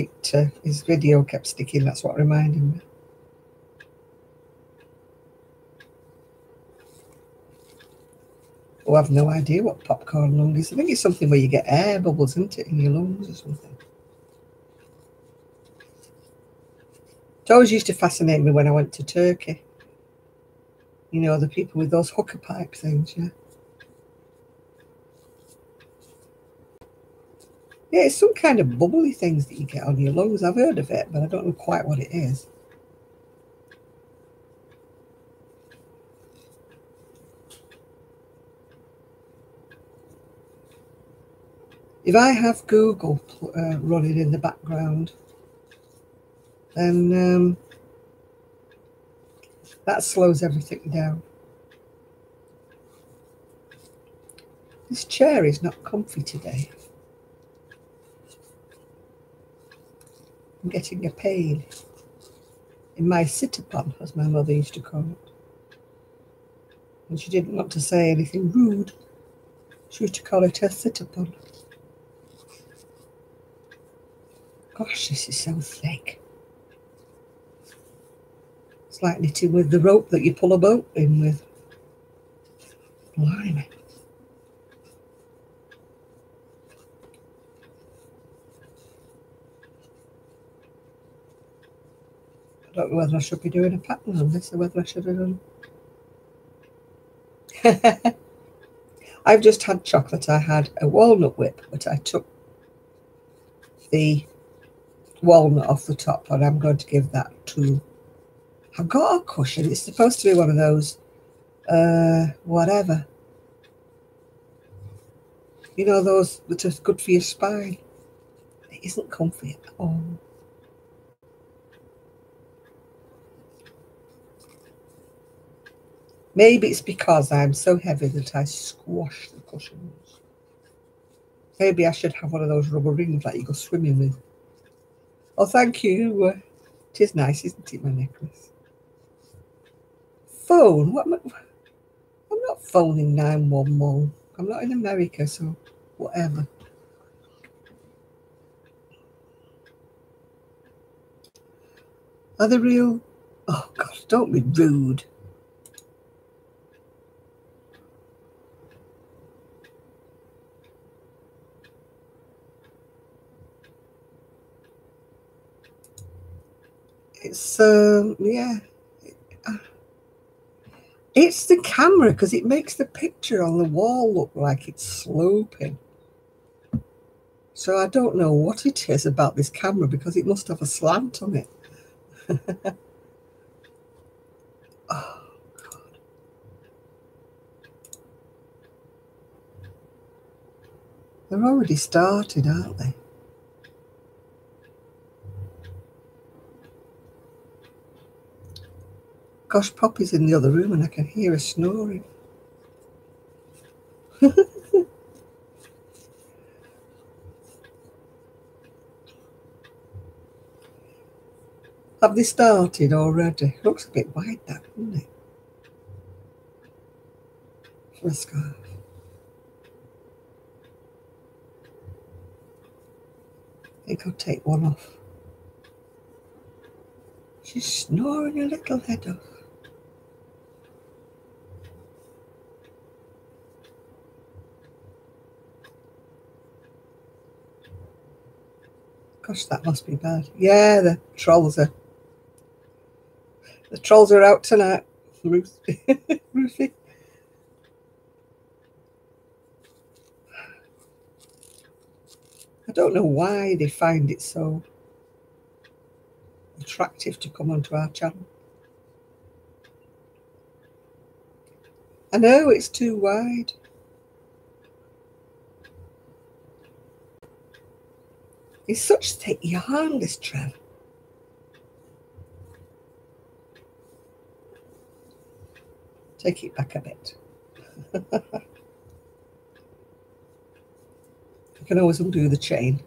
his video kept sticking, that's what reminded me. Oh, I've no idea what popcorn lung is. I think it's something where you get air bubbles, isn't it, in your lungs or something. It always used to fascinate me when I went to Turkey. You know, the people with those hooker pipe things, yeah. Yeah, it's some kind of bubbly things that you get on your lungs. I've heard of it, but I don't know quite what it is. If I have Google running in the background, then that slows everything down. This chair is not comfy today. I'm getting a pain in my sit-upon, as my mother used to call it. And she didn't want to say anything rude. She used to call it her sit-upon. Gosh, this is so thick. It's like knitting with the rope that you pull a boat in with. Blimey. I don't know whether I should be doing a pattern on this or whether I should have done. I've just had chocolate. I had a walnut whip, but I took the walnut off the top and I'm going to give that to... I've got a cushion. It's supposed to be one of those, whatever. You know, those that are good for your spine. It isn't comfy at all. Maybe it's because I'm so heavy that I squash the cushions. Maybe I should have one of those rubber rings like you go swimming with. Oh, thank you. It is nice, isn't it, my necklace? Phone? What? I'm not phoning 911. I'm not in America, so whatever. Are they real? Oh, gosh, don't be rude. It's, yeah. It's the camera because it makes the picture on the wall look like it's sloping. So I don't know what it is about this camera because it must have a slant on it. Oh, God. They're already started, aren't they? Gosh, Poppy's in the other room and I can hear her snoring. Have they started already? Looks a bit wide, that, doesn't it? For a scarf. I think I'll take one off. She's snoring her little head off. Gosh, that must be bad. Yeah, the trolls are out tonight. Ruthie. I don't know why they find it so attractive to come onto our channel. I know it's too wide. It's such thick yarn, this Trev. Take it back a bit. I can always undo the chain.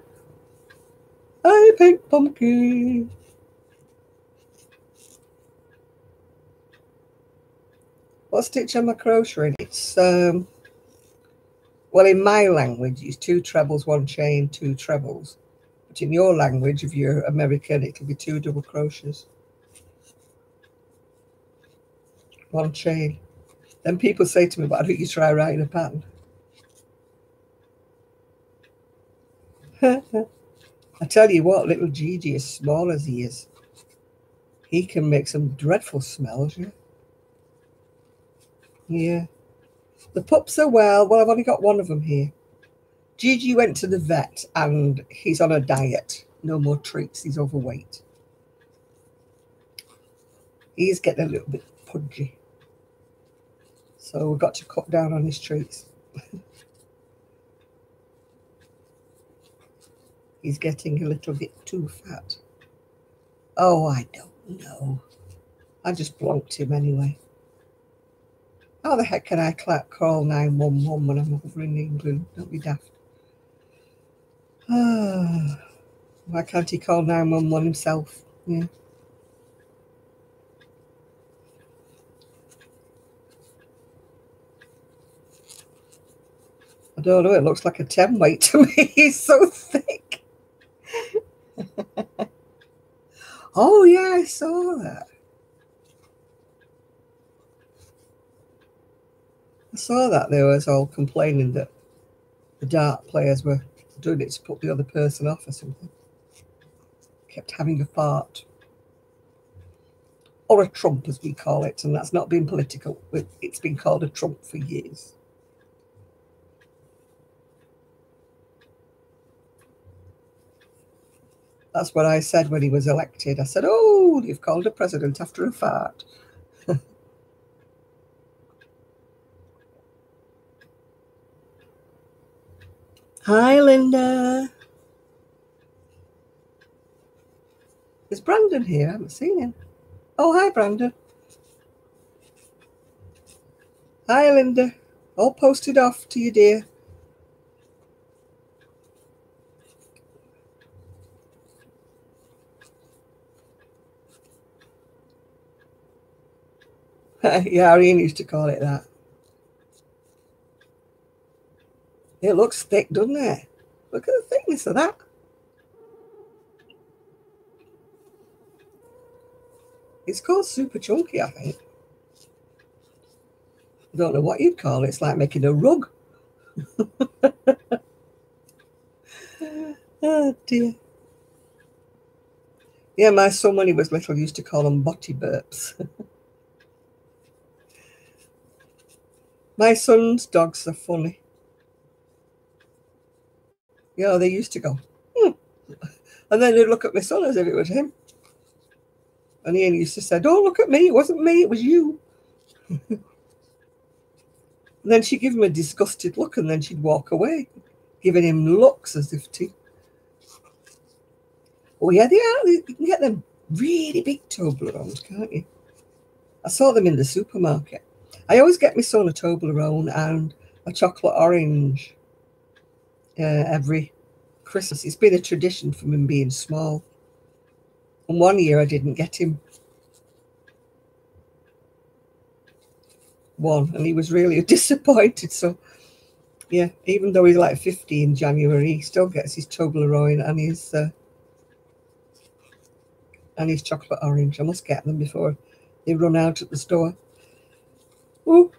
Hi, Pink Pumpkin. What stitch am I crocheting? It's well, in my language, it's 2 trebles, 1 chain, 2 trebles. But in your language, if you're American, it'll be 2 double crochets, 1 chain. Then people say to me, why don't you try writing a pattern? I tell you what, little Gigi, as small as he is, he can make some dreadful smells, yeah. Yeah. The pups are well, I've only got one of them here. Gigi went to the vet and he's on a diet. No more treats, he's overweight. He's getting a little bit pudgy. So we've got to cut down on his treats. He's getting a little bit too fat. Oh, I don't know. I just blocked him anyway. How the heck can I call 911 when I'm over in England? Don't be daft. Why can't he call 911 himself? Yeah. I don't know, it looks like a 10 weight to me. He's so thick. Oh, yeah, I saw that. I saw that they was all complaining that the dart players were doing it to put the other person off or something. Kept having a fart. Or a trump, as we call it, and that's not been political. It's been called a trump for years. That's what I said when he was elected. I said, oh, you've called a president after a fart. Hi, Linda. Is Brandon here? I haven't seen him. Oh, hi, Brandon. Hi, Linda. All posted off to you, dear. Yeah, Irene used to call it that. It looks thick, doesn't it? Look at the thickness of that. It's called super chunky, I think. I don't know what you'd call it. It's like making a rug. Oh, dear. Yeah, my son, when he was little, used to call them botty burps. My son's dogs are funny. Yeah, they used to go, and then they'd look at my son as if it was him. And Ian used to say, don't look at me. It wasn't me. It was you. And then she'd give him a disgusted look, and then she'd walk away, giving him looks as if to... Oh, yeah, they are. You can get them really big Toblerones, can't you? I saw them in the supermarket. I always get my son a Toblerone and a chocolate orange every Christmas. It's been a tradition from him being small. And one year I didn't get him one, and he was really disappointed. So, yeah, even though he's like 50 in January, he still gets his Toblerone and his chocolate orange. I must get them before they run out at the store. Oh,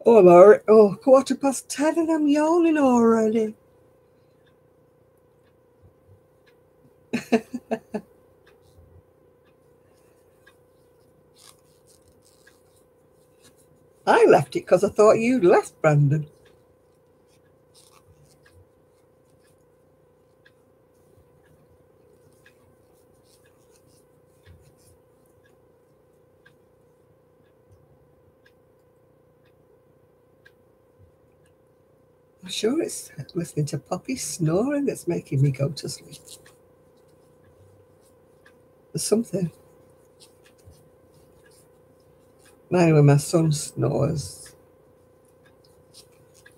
I'm already, 10:15 and I'm yawning already. I left it because I thought you'd left, Brandon. I'm sure it's listening to Poppy snoring that's making me go to sleep. There's something. Anyway, my son snores.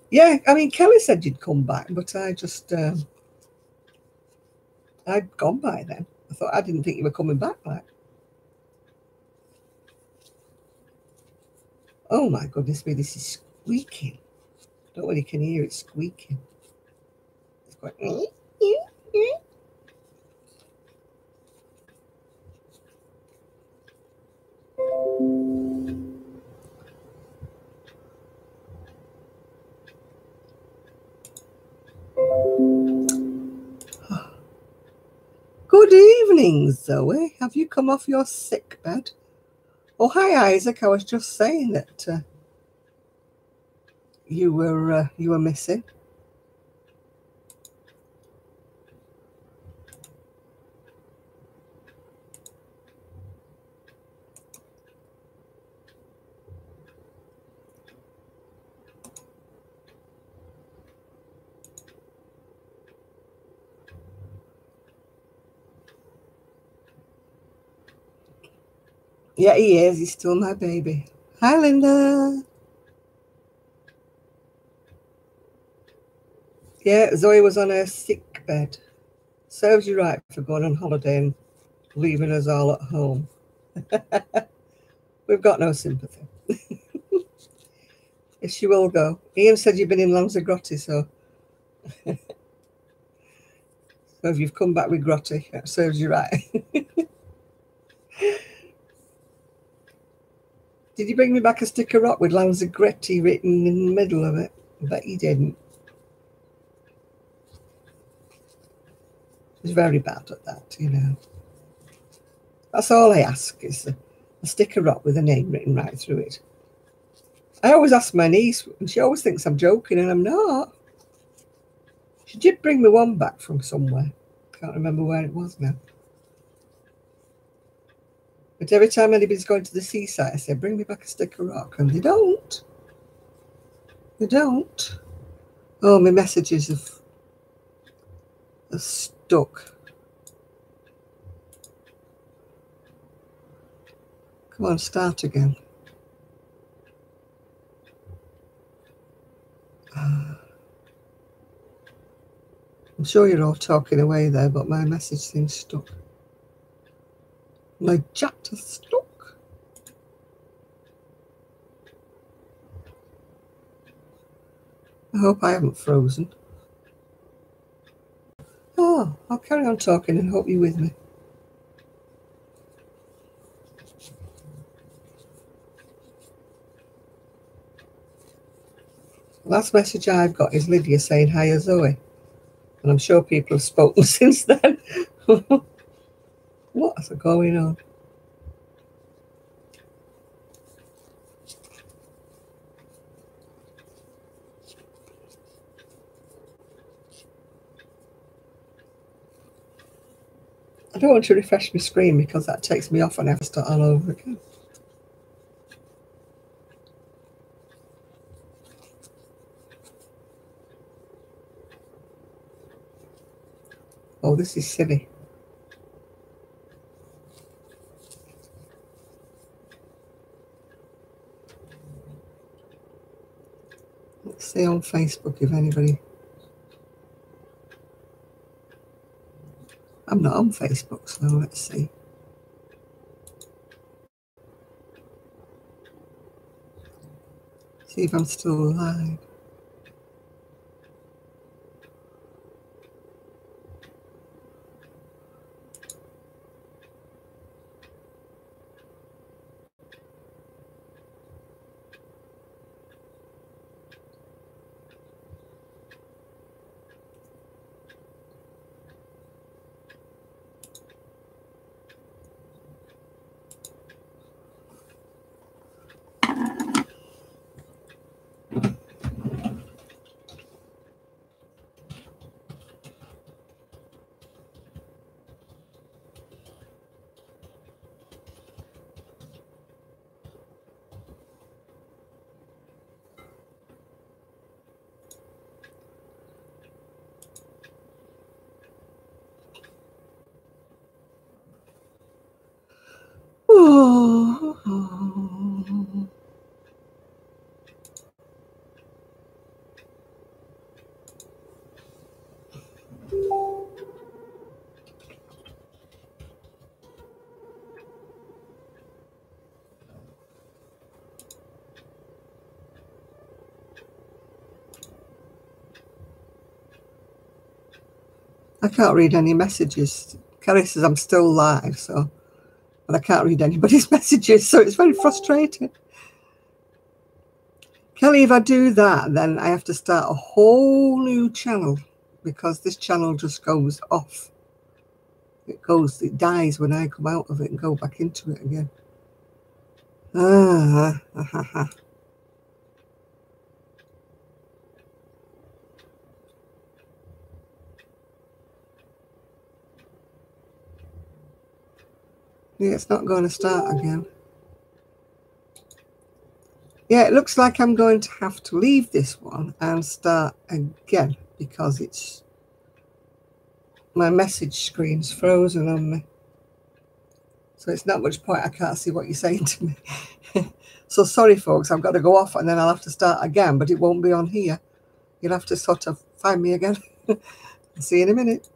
Yeah, I mean, Kelly said you'd come back, but I just... I'd gone by then. I didn't think you were coming back. Like, Oh my goodness me, this is squeaking. I don't know whether you can hear it squeaking. It's quite. Good evening, Zoe. Have you come off your sick bed? Oh, hi, Isaac. I was just saying that you were missing. Yeah, he is. He's still my baby. Hi, Linda. Yeah, Zoe was on her sick bed. Serves you right for going on holiday and leaving us all at home. We've got no sympathy. If she will go. Ian said you've been in Lanzarote, so if you've come back with grotty, that serves you right. Did you bring me back a stick of rock with Lanzarote written in the middle of it? I bet you didn't. He's very bad at that, you know. That's all I ask, is a stick of rock with a name written right through it. I always ask my niece, and she always thinks I'm joking, and I'm not. She did bring me one back from somewhere. Can't remember where it was now. But every time anybody's going to the seaside, I say, bring me back a stick of rock. And they don't. They don't. Oh, my messages are stuck. Come on, start again. I'm sure you're all talking away there, but my message seems stuck. My chat is stuck. I hope I haven't frozen. Oh, I'll carry on talking and hope you're with me. The last message I've got is Lydia saying, hiya, Zoe. And I'm sure people have spoken since then. What's going on? I don't want to refresh my screen because that takes me off and I have to start all over again. Oh, this is silly. Let's see on Facebook if anybody... I'm not on Facebook, so let's see. See if I'm still alive. I can't read any messages. Kerry says I'm still live, so, but I can't read anybody's messages, so it's very frustrating. Kelly, if I do that, then I have to start a whole new channel because this channel just goes off. It dies when I come out of it and go back into it again. Yeah, it's not going to start again. Yeah, it looks like I'm going to have to leave this one and start again because it's my message screen's frozen on me. So it's not much point. I can't see what you're saying to me. So sorry, folks, I've got to go off and then I'll have to start again, but it won't be on here. You'll have to sort of find me again. See you in a minute.